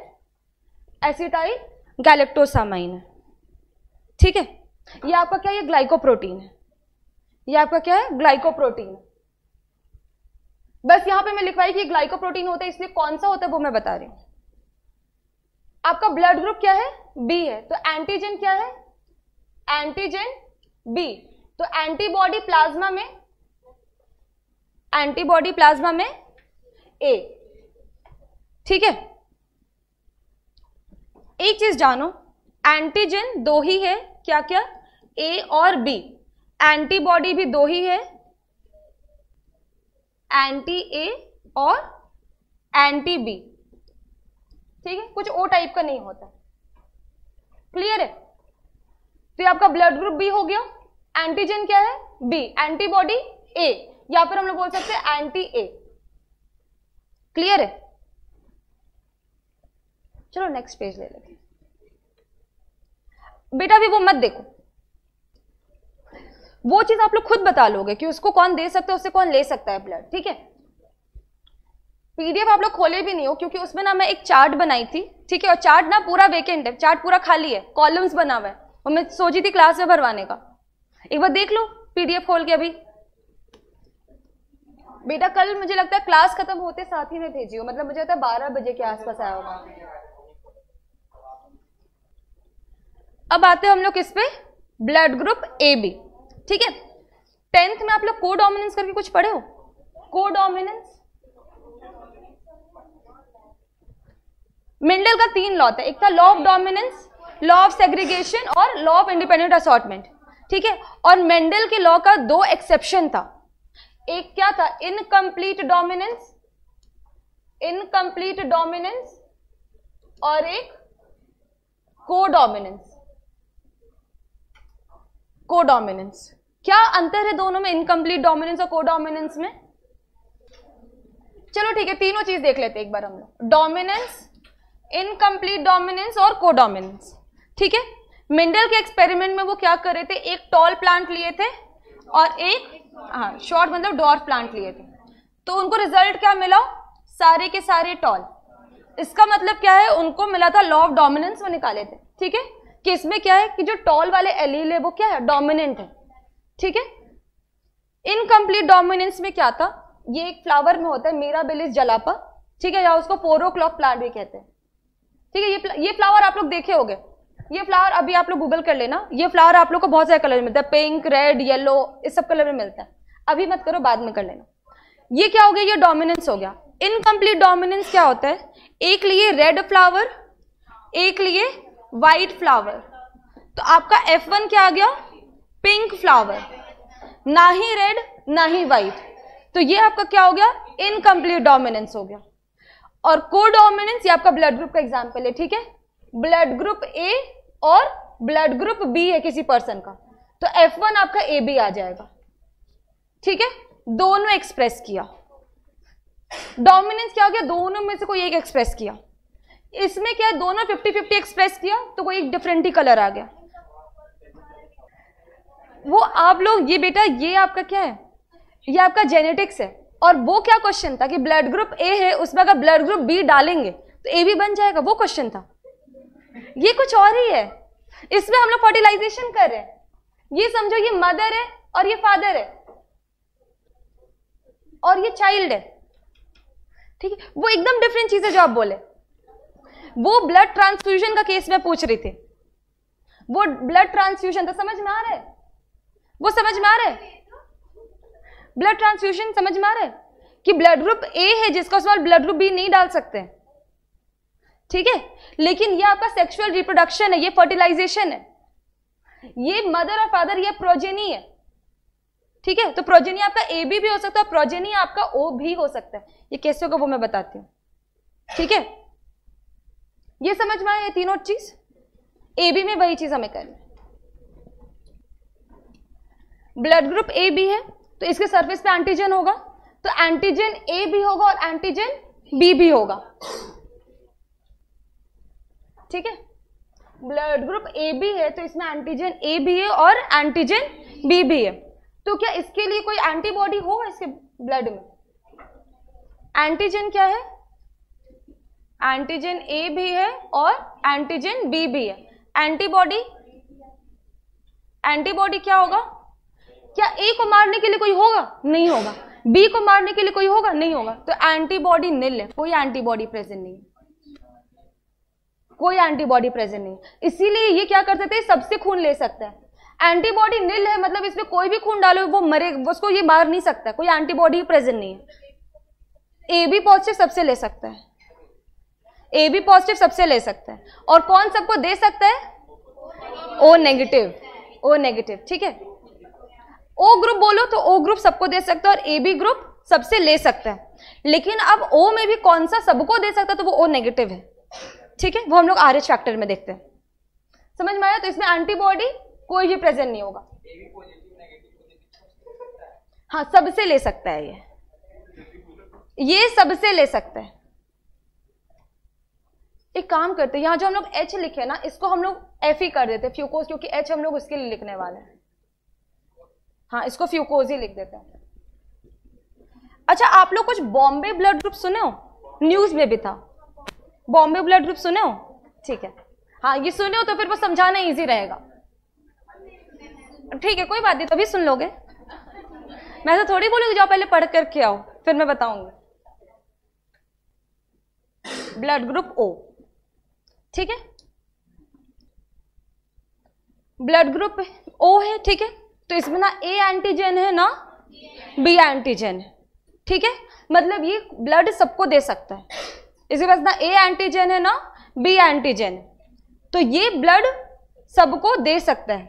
S1: एसिटाइल गैलेक्टोसामाइन है, ठीक है। ये आपका क्या है, ये ग्लाइकोप्रोटीन है, ये आपका क्या है, ग्लाइकोप्रोटीन है। बस यहां पे मैं लिखवाई कि ग्लाइकोप्रोटीन होता है, इसलिए कौन सा होता है वो मैं बता रही हूं। आपका ब्लड ग्रुप क्या है, बी है, तो एंटीजन क्या है, एंटीजन बी। तो एंटीबॉडी प्लाज्मा में ए, ठीक है। एक चीज जानो, एंटीजन दो ही है, क्या क्या, ए और बी। एंटीबॉडी भी दो ही है, एंटी ए और एंटी बी, ठीक है, कुछ ओ टाइप का नहीं होता। क्लियर है? तो ये आपका ब्लड ग्रुप बी हो गया, एंटीजन क्या है, बी, एंटीबॉडी ए, या फिर हम लोग बोल सकते हैं एंटी ए। क्लियर है? चलो नेक्स्ट पेज ले लेते हैं। बेटा अभी वो मत देखो, वो चीज आप लोग खुद बता लोगे कि उसको कौन दे सकता है, उससे कौन ले सकता है ब्लड, ठीक है। पीडीएफ आप लोग खोले भी नहीं हो, क्योंकि उसमें ना मैं एक चार्ट बनाई थी, ठीक है, और चार्ट ना पूरा वेकेंट है, चार्ट पूरा खाली है, कॉलम्स बना हुआ है, और मैं सोची थी क्लास में भरवाने का। एक बार देख लो पीडीएफ खोल के अभी। बेटा कल मुझे लगता है क्लास खत्म होते साथ ही में भेजी हो, मतलब मुझे लगता है 12 बजे के आसपास आया होगा। अब आते हैं हम लोग किस पे, ब्लड ग्रुप ए बी, ठीक है। 10th में आप लोग कोडोमिनेंस करके कुछ पढ़े हो, कोडोमिनेंस। मेंडल का 3 लॉ था, एक था law of dominance, law of segregation और लॉ ऑफ इंडिपेंडेंट असॉर्टमेंट, ठीक है। और मेंडल के लॉ का 2 एक्सेप्शन था, एक क्या था, इनकम्प्लीट डोमिनेंस, इनकम्प्लीट डोमिनेंस, और एक कोडोमिनेंस। कोडोमिनेंस, क्या अंतर है दोनों में, इनकम्प्लीट डोमिनेंस और कोडोमिनेंस में? चलो ठीक है, तीनों चीज देख लेते हैं एक बार हम लोग, डोमिनेंस, इनकम्प्लीट डोमिनेंस और कोडोमिनेंस, ठीक है। मेंडल के एक्सपेरिमेंट में वो क्या कर रहे थे, एक टॉल प्लांट लिए थे और एक शॉर्ट मतलब डॉर्फ प्लांट लिए थे। तो उनको रिजल्ट क्या मिला, सारे के सारे टॉल। इसका मतलब क्या है, उनको मिला था लॉ ऑफ डोमिनेंस, वो निकाले थे, ठीक है, कि इसमें क्या है कि जो टॉल वाले एलील है वो क्या है, डोमिनेंट है, ठीक है। इनकम्प्लीट डोमिनेंस में क्या था, ये एक फ्लावर में होता है, मिराबिलिस जलापा, ठीक है, या उसको 4 o'clock प्लांट भी कहते हैं, ठीक है। ये फ्लावर आप लोग देखे होंगे, ये फ्लावर अभी आप लोग गूगल कर लेना, ये फ्लावर आप लोग को बहुत सारे कलर में मिलता है, पिंक, रेड, येलो, इस सब कलर में मिलता है। अभी मत करो, बाद में कर लेना। ये क्या हो गया, ये डोमिनेंस हो गया। इनकम्प्लीट डोमिनेंस क्या होता है, एक लिए रेड फ्लावर, एक लिए व्हाइट फ्लावर, तो आपका F1 क्या आ गया, पिंक फ्लावर, ना ही रेड ना ही व्हाइट, तो ये आपका क्या हो गया, इनकम्प्लीट डोमिनेंस हो गया। और कोडोमिनेंस ये आपका ब्लड ग्रुप का एग्जांपल है, ठीक है। ब्लड ग्रुप ए और ब्लड ग्रुप बी है किसी पर्सन का, तो F1 आपका AB आ जाएगा, ठीक है। दोनों एक्सप्रेस किया, डोमिनेंस क्या हो गया, दोनों में से कोई एक एक्सप्रेस किया। इसमें क्या है, दोनों 50-50 एक्सप्रेस किया, तो कोई एक डिफरेंट ही कलर आ गया। वो आप लोग ये बेटा, ये आपका क्या है, ये आपका जेनेटिक्स है। और वो क्या क्वेश्चन था कि ब्लड ग्रुप ए है, उसमें अगर ब्लड ग्रुप बी डालेंगे तो ए भी बन जाएगा, वो क्वेश्चन था। ये कुछ और ही है, इसमें हम लोग फर्टिलाइजेशन कर रहे हैं। ये समझो ये मदर है और ये फादर है और ये चाइल्ड है, ठीक है। वो एकदम डिफरेंट चीज है जो आप बोले। वो ब्लड ट्रांसफ्यूजन का केस में पूछ रही थी, वो ब्लड ट्रांसफ्यूजन था, समझ में आ रहा है, वो समझ में आ रहा है, ब्लड ट्रांसफ्यूजन समझ में आ रहा है कि ब्लड ग्रुप ए है जिसका उसमें ब्लड ग्रुप बी नहीं डाल सकते, ठीक है। लेकिन ये आपका सेक्सुअल रिप्रोडक्शन है, ये फर्टिलाइजेशन है, ये मदर और फादर, ये प्रोजेनी है, ठीक है। तो प्रोजेनी आपका ए बी भी हो सकता है, प्रोजेनी आपका ओ भी हो सकता है। ये कैसे होगा वो मैं बताती हूँ, ठीक है। ये समझ में आया, ये तीनों चीज ए बी में वही चीज हमें करनी है। ब्लड ग्रुप ए बी है तो इसके सरफेस पे एंटीजन होगा, तो एंटीजन ए भी होगा और एंटीजन बी भी होगा, ठीक है। ब्लड ग्रुप ए बी है तो इसमें एंटीजन ए भी है और एंटीजन बी भी है, तो क्या इसके लिए कोई एंटीबॉडी होगा इसके ब्लड में? एंटीजन क्या है? एंटीजन ए भी है और एंटीजन बी भी है। एंटीबॉडी, एंटीबॉडी क्या होगा? क्या ए को मारने के लिए कोई होगा? नहीं होगा। बी को मारने के लिए कोई होगा? नहीं होगा। तो एंटीबॉडी निल है, कोई एंटीबॉडी प्रेजेंट नहीं है, कोई एंटीबॉडी प्रेजेंट नहीं। इसीलिए ये क्या कर सकते हैं, सबसे खून ले सकता है। एंटीबॉडी निल है मतलब इसमें कोई भी खून डालो वो मरे, उसको ये मार नहीं सकता, कोई एंटीबॉडी प्रेजेंट नहीं है। ए बी पॉजिटिव सबसे ले सकता है, ए बी पॉजिटिव सबसे ले सकता है। और कौन सबको दे सकता है? ओ नेगेटिव, ओ नेगेटिव, ठीक है। ओ ग्रुप बोलो तो ओ ग्रुप सबको दे सकता है और ए बी ग्रुप सबसे ले सकता है। लेकिन अब ओ में भी कौन सा सबको दे सकता है, तो वो ओ नेगेटिव है, ठीक है। वो हम लोग RH फैक्टर में देखते हैं, समझ में आया? तो इसमें एंटीबॉडी कोई भी प्रेजेंट नहीं होगा। हाँ, सबसे ले सकता है, ये सबसे ले सकता है। एक काम करते हैं, यहां जो हम लोग H लिखे हैं ना, इसको हम लोग Fe कर देते हैं, फ्यूकोज, क्योंकि H हम लोग उसके लिए लिखने वाले हैं। हाँ, इसको फ्यूकोज ही लिख देते हैं। अच्छा, आप लोग कुछ बॉम्बे ब्लड ग्रुप सुने हो? न्यूज में भी था, बॉम्बे ब्लड ग्रुप सुने हो? ठीक है, हाँ ये सुने हो तो फिर वो समझाना इजी रहेगा, ठीक है, कोई बात नहीं, तभी सुन लोगे। मैं तो थोड़ी बोलूंगी जाओ पहले पढ़ करके आओ फिर मैं बताऊंगी। ब्लड ग्रुप O, ठीक है, ब्लड ग्रुप O है, ठीक है। तो इसमें ना A एंटीजन है ना B एंटीजन है, ठीक है। मतलब ये ब्लड सबको दे सकता है, इसके पास ना A एंटीजन है ना B एंटीजन है, तो ये ब्लड सबको दे सकता है,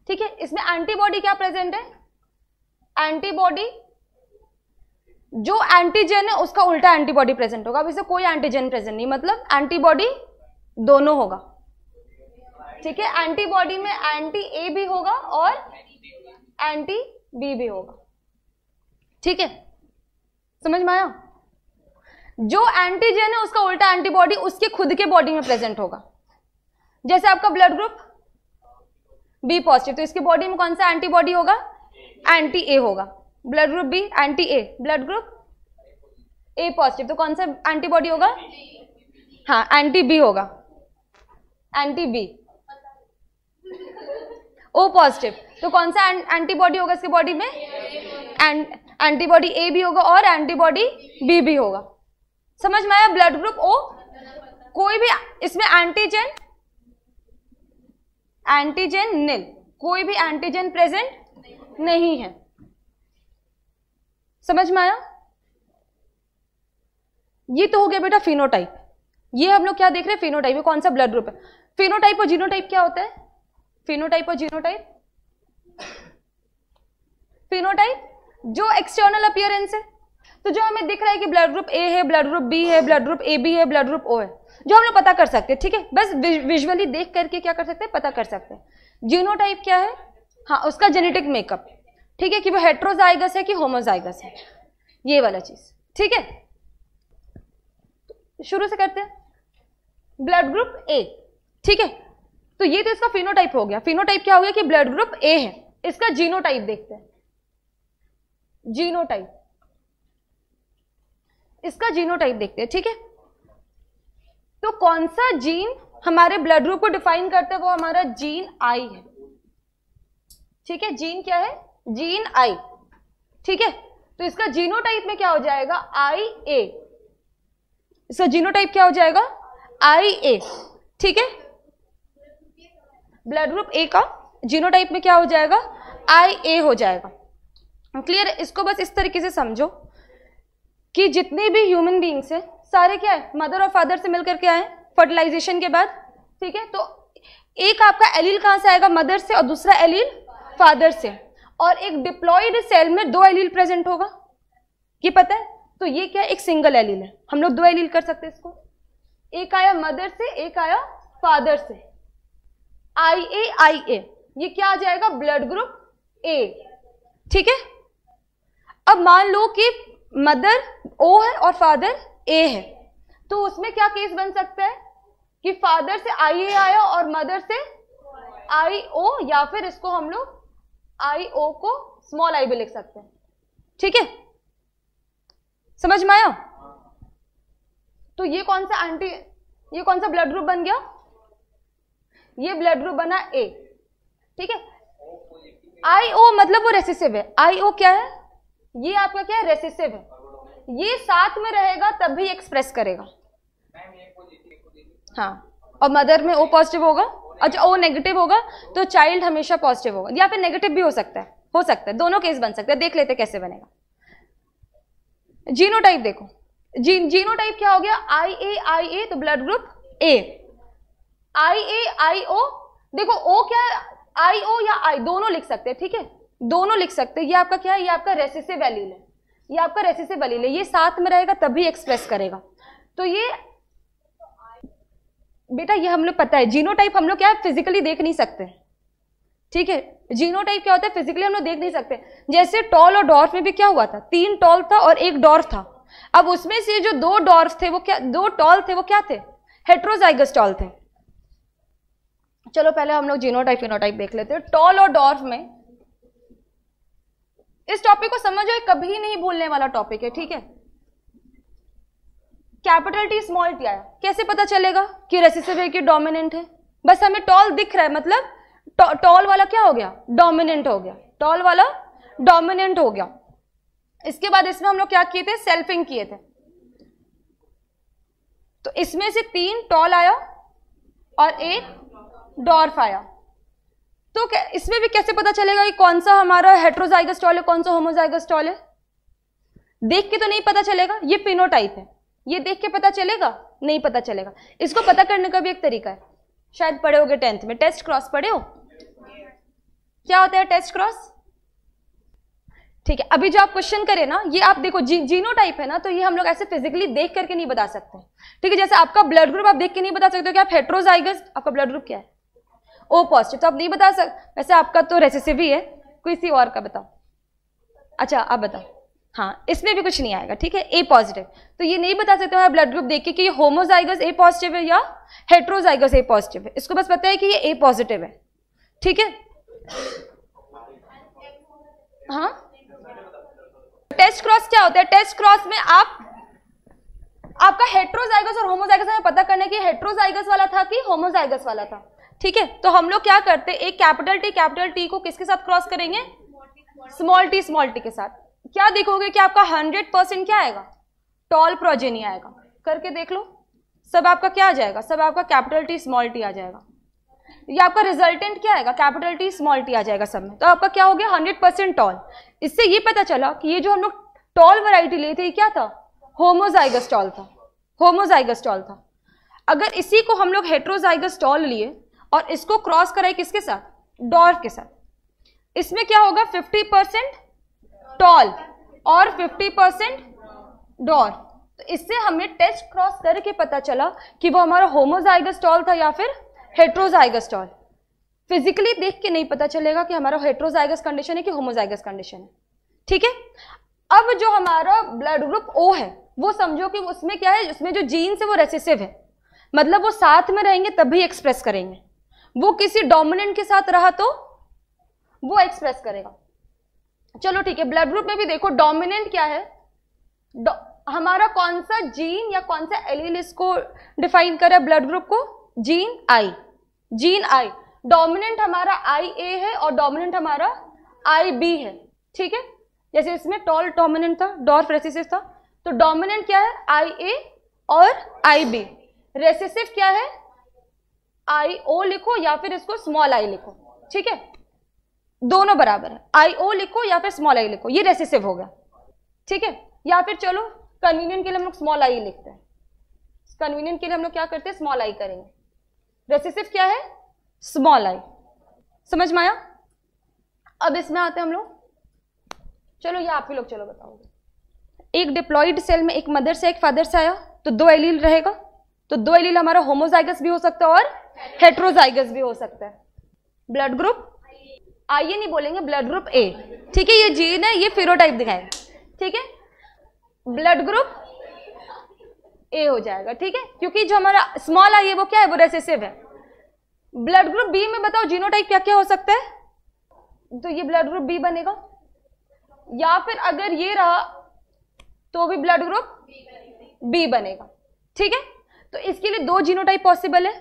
S1: ठीक है। इसमें एंटीबॉडी क्या प्रेजेंट है? एंटीबॉडी, जो एंटीजन है उसका उल्टा एंटीबॉडी प्रेजेंट होगा। अब इसे कोई एंटीजन प्रेजेंट नहीं, मतलब एंटीबॉडी दोनों होगा, ठीक है। एंटीबॉडी में एंटी ए भी होगा और एंटी बी भी होगा, ठीक है, समझ में आया? जो एंटीजन है उसका उल्टा एंटीबॉडी उसके खुद के बॉडी में प्रेजेंट होगा। जैसे आपका ब्लड ग्रुप बी पॉजिटिव, तो इसके बॉडी में कौन सा एंटीबॉडी होगा? एंटी ए होगा। Blood group B anti A, blood group A positive, तो कौन सा एंटीबॉडी होगा? हाँ, एंटी बी होगा, एंटी बी। ओ पॉजिटिव, तो कौन सा एंटीबॉडी होगा इसके बॉडी में? एंटीबॉडी ए भी होगा और एंटीबॉडी बी भी होगा। समझ में आया? ब्लड ग्रुप O, कोई भी इसमें एंटीजन निल, कोई भी एंटीजन प्रेजेंट नहीं है। समझ में आया? ये तो हो गया बेटा फिनोटाइप। ये हम लोग क्या देख रहे हैं? फिनोटाइप, कौन सा ब्लड ग्रुप है। फिनोटाइप और जीनोटाइप क्या होता है? फिनोटाइप और जीनोटाइप, फिनोटाइप जो एक्सटर्नल अपीयरेंस है, तो जो हमें दिख रहा है कि ब्लड ग्रुप A है, ब्लड ग्रुप B है, ब्लड ग्रुप AB है, ब्लड ग्रुप O है, जो हम लोग पता कर सकते हैं, ठीक है। बस विजुअली देख करके क्या कर सकते हैं? पता कर सकते हैं। जीनोटाइप क्या है? हाँ, उसका जेनेटिक मेकअप, ठीक है, कि वो हेट्रोजाइगस है कि होमोजाइगस है, ये वाला चीज, ठीक है। शुरू से करते हैं। ब्लड ग्रुप A, ठीक है, तो ये तो इसका फिनोटाइप हो गया। फिनोटाइप क्या हो गया कि ब्लड ग्रुप A है। इसका जीनोटाइप देखते हैं। जीनोटाइप, इसका जीनोटाइप देखते हैं, ठीक है। तो कौन सा जीन हमारे ब्लड ग्रुप को डिफाइन करता है? वो हमारा जीन I है, ठीक है। जीन क्या है? जीन I, ठीक है। तो इसका जीनोटाइप में क्या हो जाएगा? IA। इसका जीनोटाइप क्या हो जाएगा? IA, ठीक है। ब्लड ग्रुप A का जीनोटाइप में क्या हो जाएगा? IA हो जाएगा। क्लियर है? इसको बस इस तरीके से समझो कि जितने भी ह्यूमन बीइंग्स हैं सारे क्या है? मदर और फादर से मिलकर के आए फर्टिलाइजेशन के बाद, ठीक है। तो एक आपका एलील कहां से आएगा? मदर से, और दूसरा एलील फादर से, और एक डिप्लॉयड सेल में 2 एलील प्रेजेंट होगा, ये पता है। तो ये क्या है? एक सिंगल एलील है। हम लोग 2 एलील कर सकते हैं इसको, एक आया मदर से, एक आया फादर से। IA, ये क्या आ जाएगा? ब्लड ग्रुप A, ठीक है। अब मान लो कि मदर O है और फादर A है, तो उसमें क्या केस बन सकता है कि फादर से IA आया और मदर से IO, या फिर इसको हम लोग IO को स्मॉल I भी लिख सकते हैं। ठीक है, समझ में आया? तो ये कौन सा ब्लड ग्रुप बन गया? ये ब्लड ग्रुप बना A। ठीक है, IO मतलब वो रेसिसिव है। IO क्या है? ये आपका क्या है? रेसिसिव है। ये साथ में रहेगा तब भी एक्सप्रेस करेगा। हाँ, और मदर में O पॉजिटिव होगा, अच्छा O नेगेटिव होगा तो चाइल्ड हमेशा पॉजिटिव होगा, या फिर नेगेटिव भी हो सकता है, दोनों केस बन सकते हैं। देख लेते कैसे बनेगा। जीनोटाइप देखो, जीनोटाइप क्या हो गया? IA तो blood group A। IA IO, देखो O क्या है? IO या I दोनों लिख सकते हैं। ठीक है, दोनों लिख सकते हैं। ये आपका क्या है? ये आपका रेसिसिव एलील है, ये आपका रेसिसिव एलील है। ये साथ में रहेगा तभी एक्सप्रेस करेगा। तो ये बेटा ये हम लोग पता है, जीनोटाइप हम लोग क्या है? फिजिकली देख नहीं सकते। ठीक है, जीनोटाइप क्या होता है? फिजिकली हम लोग देख नहीं सकते। जैसे टॉल और डॉर्फ में भी क्या हुआ था? 3 टॉल था और 1 डॉर्फ था। अब उसमें से जो 2 डॉर्फ थे वो क्या, 2 टॉल थे वो क्या थे? हेट्रोजाइगस टॉल थे। चलो पहले हम लोग जीनोटाइप फिनोटाइप देख लेते हैं। टॉल और डॉर्फ में, इस टॉपिक को समझो, कभी नहीं भूलने वाला टॉपिक है। ठीक है, कैपिटल T स्मॉल t आया, कैसे पता चलेगा कि रेसिसिव है कि डोमिनेंट है? बस हमें टॉल दिख रहा है, मतलब टॉल वाला क्या हो गया? डोमिनेंट हो गया। टॉल वाला डोमिनेंट हो गया। इसके बाद इसमें हम लोग क्या किए थे? सेल्फिंग किए थे। तो इसमें से 3 टॉल आया और 1 डॉर्फ आया। तो इसमें भी कैसे पता चलेगा कि कौन सा हमारा हेट्रोजाइगस टॉल है, कौन सा होमोजाइगस टॉल है? देख के तो नहीं पता चलेगा। ये फिनोटाइप है, ये देख के पता चलेगा? नहीं पता चलेगा। इसको पता करने का भी एक तरीका है, शायद पढ़े होगे 10th में, टेस्ट क्रॉस पढ़े हो? क्या होता है टेस्ट क्रॉस? ठीक है, अभी जो आप क्वेश्चन करें ना, ये आप देखो जीनोटाइप है ना, तो ये हम लोग ऐसे फिजिकली देख करके नहीं बता सकते। ठीक है, जैसे आपका ब्लड ग्रुप आप देख के नहीं बता सकते हो कि आप हेट्रोजाइगस, आपका ब्लड ग्रुप क्या है? O पॉजिटिव, तो आप नहीं बता सकते। वैसे आपका तो रेसिसिव ही है, किसी और का बताओ। अच्छा आप बताओ। हाँ, इसमें भी कुछ नहीं आएगा। ठीक है, A पॉजिटिव, तो ये नहीं बता सकते हमारा ब्लड ग्रुप देख के कि ये होमोजाइगस A पॉजिटिव है या हेट्रोजाइगस A पॉजिटिव है। इसको बस पता है कि ये A पॉजिटिव है। ठीक है, हाँ। टेस्ट क्रॉस क्या होता है? टेस्ट क्रॉस में आपका हेट्रोजाइगस और होमोजाइगस में पता करने की हेट्रोजाइगस वाला था कि होमोजाइगस वाला था। ठीक है, तो हम लोग क्या करते हैं, एक कैपिटल T को किसके साथ क्रॉस करेंगे? स्मॉल t के साथ। क्या देखोगे कि आपका 100% क्या आएगा? टॉल प्रोजेनी आएगा। करके देख लो, सब आपका क्या आ जाएगा? सब आपका कैपिटल T स्मॉल t आ जाएगा। ये आपका रिजल्टेंट क्या आएगा? कैपिटल T स्मॉल t आ जाएगा सब में। तो आपका क्या हो गया? 100% टॉल। इससे ये पता चला कि ये जो हम लोग टॉल वैरायटी लिए थे, क्या था? होमोजाइगस टॉल था, होमोजाइगस टॉल था। अगर इसी को हम लोग हेट्रोजाइगस टॉल लिए और इसको क्रॉस कराए किसके साथ? डॉर्फ के साथ। इसमें क्या होगा? 50% टॉल और 50% डॉर्फ। तो इससे हमें टेस्ट क्रॉस करके पता चला कि वो हमारा होमोजाइगस टॉल था या फिर हेट्रोजाइगस टॉल। फिजिकली देख के नहीं पता चलेगा कि हमारा हेट्रोजाइगस कंडीशन है कि होमोजाइगस कंडीशन है। ठीक है, अब जो हमारा ब्लड ग्रुप O है, वो समझो कि उसमें क्या है? उसमें जो जीन्स है वो रेसिसिव है, मतलब वो साथ में रहेंगे तभी एक्सप्रेस करेंगे। वो किसी डोमिनेंट के साथ रहा तो वो एक्सप्रेस करेगा। चलो ठीक है, ब्लड ग्रुप में भी देखो डोमिनेंट क्या है? हमारा कौन सा जीन या कौन सा एलील इसको डिफाइन करे ब्लड ग्रुप को? Gene I। Gene I dominant हमारा IA है और डोमिनेंट हमारा IB है। ठीक है, जैसे इसमें टॉल डोमिनेंट था, डॉर्फ रेसिसिव था, तो डोमिनेंट क्या है? IA और IB। रेसिसिव क्या है? IO लिखो या फिर इसको स्मॉल I लिखो। ठीक है, दोनों बराबर है। IO लिखो या फिर स्मॉल I लिखो, ये रेसिसिव हो गया। ठीक है, या फिर चलो कन्वीनियंट के लिए हम लोग स्मॉल I लिखते हैं। कन्वीनियंट के लिए हम लोग क्या करते हैं? स्मॉल I करेंगे। रेसिसिव क्या है? Small I। समझ में आया? अब इसमें आते हैं हम लोग। चलो ये आप ही लोग चलो बताओगे। एक डिप्लॉइड सेल में एक मदर से एक फादर से आया तो 2 एलील रहेगा। तो 2 एलील हमारा होमोजाइगस भी हो सकता है और हेट्रोजाइगस भी हो सकता है। ब्लड ग्रुप आइए नहीं बोलेंगे, ब्लड ग्रुप A। ठीक है, ये जीन है, ये फिनोटाइप दिखाएगा। ठीक है, ब्लड ग्रुप ए हो जाएगा, ठीक है, क्योंकि जो हमारा स्मॉल आई है वो क्या है, वो रेसेसिव है। ब्लड ग्रुप बी में बताओ जीनोटाइप क्या क्या हो सकता है, तो ये ब्लड ग्रुप बी बनेगा, या फिर अगर ये रहा तो भी ब्लड ग्रुप बी बनेगा, ठीक है। तो इसके लिए दो जीनोटाइप पॉसिबल है,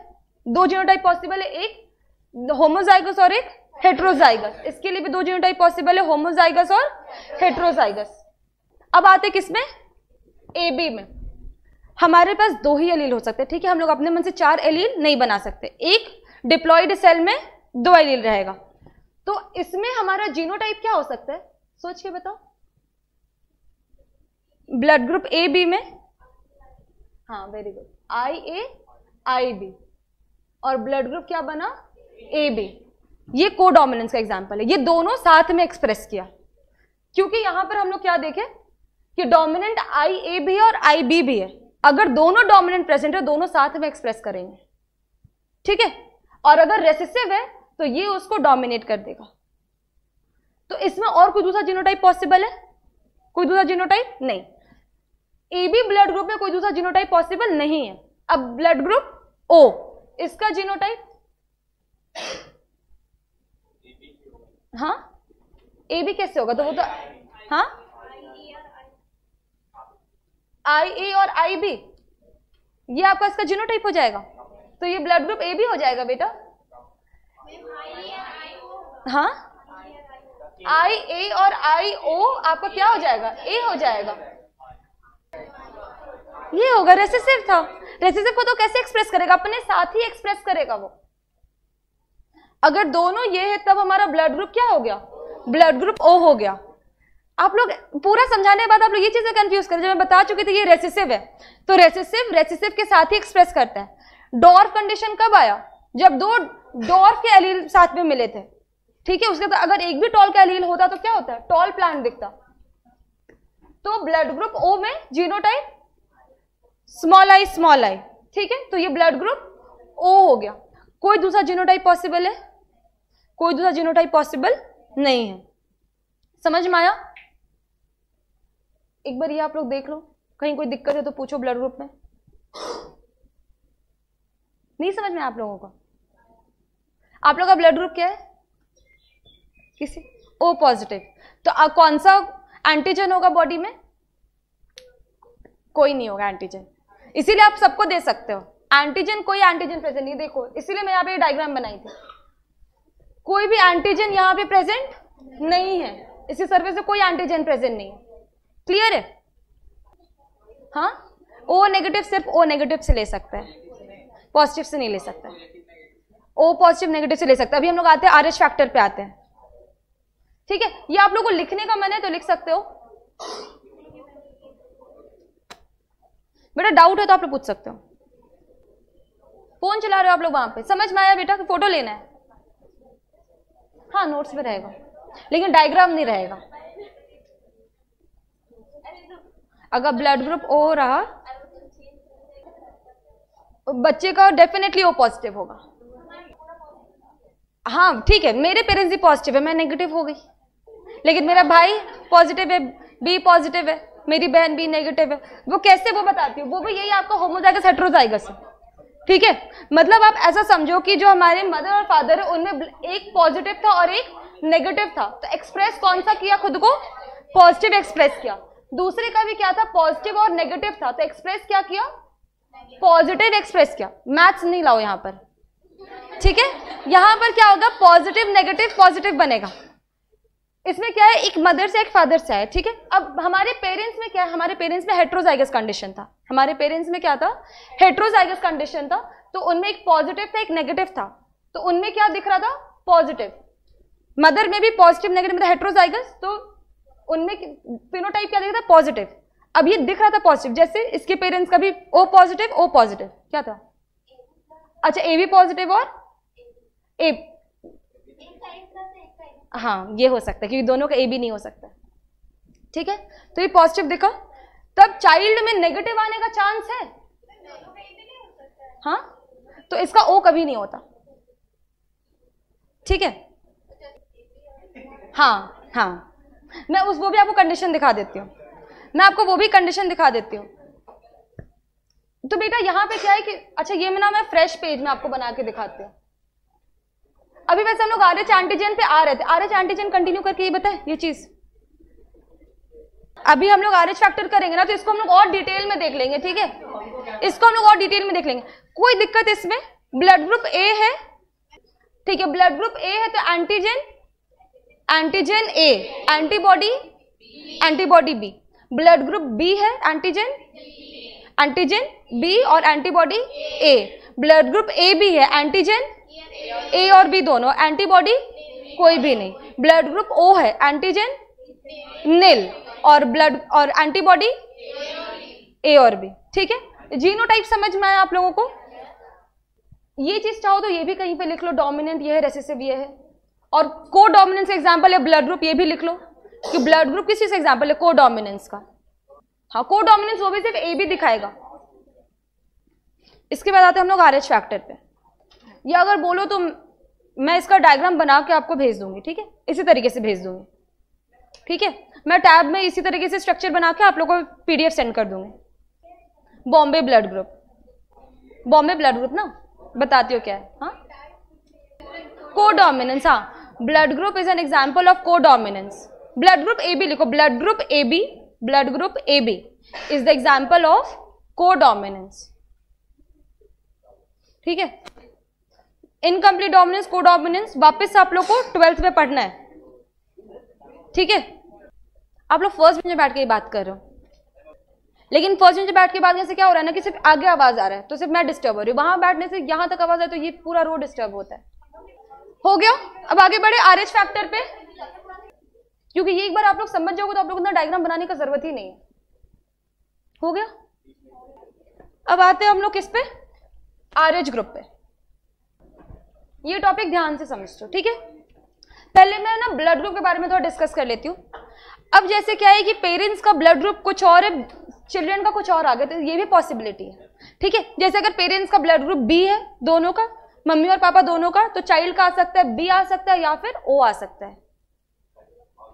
S1: दो जीनोटाइप पॉसिबल है, एक होमोजाइगस और एक हेट्रोजाइगस। इसके लिए भी दो जीनोटाइप पॉसिबल है, होमोजाइगस और हेट्रोजाइगस। अब आते किसमें, ए बी में। हमारे पास दो ही एलील हो सकते हैं, ठीक है, हम लोग अपने मन से 4 एलील नहीं बना सकते, एक डिप्लॉइड सेल में 2 एलील रहेगा। तो इसमें हमारा जीनोटाइप क्या हो सकता है, सोच के बताओ। ब्लड ग्रुप ए बी में, हाँ वेरी गुड, आई ए आई बी, और ब्लड ग्रुप क्या बना, ए बी। ये कोडोमिनेंस का एग्जांपल है, ये दोनों साथ में एक्सप्रेस किया, क्योंकि यहां पर हम लोग क्या देखें कि डोमिनेंट आई ए भी है और आई बी भी है। अगर दोनों डोमिनेंट प्रेजेंट है, दोनों साथ में एक्सप्रेस करेंगे, ठीक है, और अगर रेसेसिव है तो ये उसको डोमिनेट कर देगा। तो इसमें और कोई दूसरा जीनोटाइप पॉसिबल है, कोई दूसरा जीनोटाइप नहीं। ए बी ब्लड ग्रुप में कोई दूसरा जीनोटाइप पॉसिबल नहीं है। अब ब्लड ग्रुप ओ, इसका जीनोटाइप, हाँ ए बी कैसे होगा, तो वो तो हाँ आई ए और आई बी, ये आपका इसका जीनोटाइप हो जाएगा। तो ये ब्लड ग्रुप ए बी हो जाएगा बेटा, हाँ आई ए और आई ओ आपका क्या हो जाएगा, ए हो जाएगा। ये होगा, रेसेसिव था, रेसेसिव को तो कैसे एक्सप्रेस करेगा, अपने साथ ही एक्सप्रेस करेगा वो। अगर दोनों ये है तब हमारा ब्लड ग्रुप क्या हो गया, ब्लड ग्रुप ओ हो गया। आप लोग पूरा समझाने के बाद आप लोग ये चीजें कंफ्यूज कर, जब मैं बता चुकी थी ये रेसेसिव है, तो रेसेसिव के साथ ही एक्सप्रेस करता है। डॉर्फ कंडीशन कब आया, जब दो डॉर्फ के एलील साथ में मिले थे, ठीक है, उसके बाद अगर एक भी टॉल का एलील होता तो क्या होता है, टॉल प्लांट दिखता। तो ब्लड ग्रुप ओ में जीनोटाइप स्मॉल आई, ठीक है, तो ये ब्लड ग्रुप ओ हो गया। कोई दूसरा जीनोटाइप पॉसिबल है, कोई दूसरा जीनोटाइप पॉसिबल नहीं है। समझ में आया, एक बार ये आप लोग देख लो, कहीं कोई दिक्कत है तो पूछो ब्लड ग्रुप में। नहीं समझ में आप लोगों को, आप लोगों का ब्लड ग्रुप क्या है, किसी ओ पॉजिटिव, तो कौन सा एंटीजन होगा बॉडी में, कोई नहीं होगा एंटीजन, इसीलिए आप सबको दे सकते हो एंटीजन, कोई एंटीजन प्रेजेंट नहीं, देखो इसीलिए मैं यहाँ पे डायग्राम बनाई थी, कोई भी एंटीजन यहाँ पे प्रेजेंट नहीं है, इसी सर्वे से कोई एंटीजन प्रेजेंट नहीं है। क्लियर है, हाँ, ओ नेगेटिव सिर्फ ओ नेगेटिव से ले सकता है, पॉजिटिव से नहीं ले सकता, ओ पॉजिटिव नेगेटिव से ले सकता है। अभी हम लोग आते हैं आरएच फैक्टर पे आते हैं, ठीक है, ये आप लोगों को लिखने का मन है तो लिख सकते हो, बेटा डाउट है तो आप लोग पूछ सकते हो। फोन चला रहे हो आप लोग वहां पे, समझ में आया बेटा, फोटो लेना है, हाँ नोट्स में रहेगा लेकिन डायग्राम नहीं रहेगा। अगर ब्लड ग्रुप ओ रहा, बच्चे का डेफिनेटली ओ पॉजिटिव होगा, हाँ ठीक है, मेरे पेरेंट्स भी पॉजिटिव है, मैं नेगेटिव हो गई, लेकिन मेरा भाई पॉजिटिव है, बी पॉजिटिव है, मेरी बहन भी नेगेटिव है। वो कैसे, वो बताती हूँ, वो भी यही आपका होमोजाइगस हेट्रोजाइगस है, ठीक है। मतलब आप ऐसा समझो कि जो हमारे मदर और फादर है उनमें एक पॉजिटिव था और एक नेगेटिव था, तो एक्सप्रेस कौन सा किया, खुद को पॉजिटिव एक्सप्रेस किया। दूसरे का भी क्या था, पॉजिटिव और नेगेटिव था, तो एक्सप्रेस क्या किया, पॉजिटिव एक्सप्रेस किया। मैथ्स नहीं लाओ यहां पर, ठीक है, यहां पर क्या होगा, पॉजिटिव नेगेटिव पॉजिटिव बनेगा। इसमें क्या है, एक मदर से एक फादर से है, ठीक है। अब हमारे पेरेंट्स में क्या है, हमारे पेरेंट्स में हेट्रोजाइगस कंडीशन था, हमारे पेरेंट्स में क्या था, हेट्रोजाइगस कंडीशन था, तो उनमें एक पॉजिटिव था एक नेगेटिव था, तो उनमें क्या दिख रहा था, पॉजिटिव। मदर में भी पॉजिटिव नेगेटिव में हेट्रोजाइगस, तो उनमें फिनोटाइप क्या दिख रहा था, पॉजिटिव। अब ये दिख रहा था पॉजिटिव, जैसे इसके पेरेंट्स का भी ओ पॉजिटिव क्या था, अच्छा ए बी पॉजिटिव और ए, हाँ ये हो सकता है क्योंकि दोनों का ए बी नहीं हो सकता, ठीक है। तो ये पॉजिटिव दिखा, तब चाइल्ड में नेगेटिव आने का चांस है, हाँ, तो इसका ओ कभी नहीं होता, ठीक है। हाँ हाँ, मैं वो भी आपको कंडीशन दिखा देती हूँ, मैं आपको वो भी कंडीशन दिखा देती हूँ। तो बेटा यहाँ पे क्या है कि अच्छा ये मैं फ्रेश पेज में आपको बना के दिखाती हूँ। अभी वैसे हम लोग RH एंटीजन पे आ रहे थे, RH एंटीजन कंटिन्यू करके ये बताए ये चीज। अभी हम लोग RH फैक्टर करेंगे ना, तो इसको हम लोग और डिटेल में देख लेंगे, ठीक है, इसको हम लोग और डिटेल में देख लेंगे। कोई दिक्कत इसमें? ब्लड ग्रुप ए है, ठीक है, ब्लड ग्रुप ए है तो antigen A, antibody B. Blood group B है, एंटीजन बी और antibody A. Blood group A भी है, एंटीजन ए और बी दोनों, एंटीबॉडी कोई भी नहीं। ब्लड ग्रुप ओ है, एंटीजन नील और ब्लड और एंटीबॉडी ए और बी, ठीक है। जीनोटाइप समझ में आया आप लोगों को? ये चीज चाहो तो ये भी कहीं पे लिख लो, डोमिनेंट ये है, रेसेसिव ये है, और को डोमिनेंस एग्जाम्पल है ब्लड ग्रुप, ये भी लिख लो कि ब्लड ग्रुप किस चीज का एग्जाम्पल है, को डोमिनेंस का। हाँ, को डोमिनेंस वो भी सिर्फ ए भी दिखाएगा। इसके बाद आते हैं हम लोग RH फैक्टर पे। या अगर बोलो तो मैं इसका डायग्राम बना के आपको भेज दूंगी, ठीक है, इसी तरीके से भेज दूंगी, ठीक है। मैं टैब में इसी तरीके से स्ट्रक्चर बना के आप लोगों को PDF सेंड कर दूंगी। बॉम्बे ब्लड ग्रुप ना, बताती हो क्या है? हाँ, कोडोमिनेंस। हाँ, blood group is an example of codominance. Blood group A B लिखो, blood group A B is the example of codominance, ठीक है। इनकम्प्लीट डोमिनेंस, कोडोमिनेंस वापस आप लोग को 12th में पढ़ना है, ठीक है। आप लोग फर्स्ट बेंच में बैठ के ये बात कर रहे हो, लेकिन फर्स्ट बेंच में बैठ के बात करने से क्या हो रहा है ना कि सिर्फ आगे आवाज आ रहा है तो सिर्फ मैं डिस्टर्ब हो रही हूँ, वहां बैठने से यहां तक आवाज आए तो ये पूरा रो डिस्टर्ब होता है। हो गया? अब आगे बढ़े RH फैक्टर पे, क्योंकि ये एक बार आप लोग समझ जाओगे तो आप लोग इतना डायग्राम बनाने का जरूरत ही नहीं है। हो गया? अब आते हैं हम लोग किस पे, RH ग्रुप पे। ये टॉपिक ध्यान से समझो, ठीक है। पहले मैं ना ब्लड ग्रुप के बारे में थोड़ा डिस्कस कर लेती हूँ। अब जैसे क्या है कि पेरेंट्स का ब्लड ग्रुप कुछ और है, चिल्ड्रन का कुछ और आ गया, तो ये भी पॉसिबिलिटी है, ठीक है। जैसे अगर पेरेंट्स का ब्लड ग्रुप बी है, दोनों का, मम्मी और पापा दोनों का, तो चाइल्ड का आ सकता है बी आ सकता है या फिर ओ आ सकता है।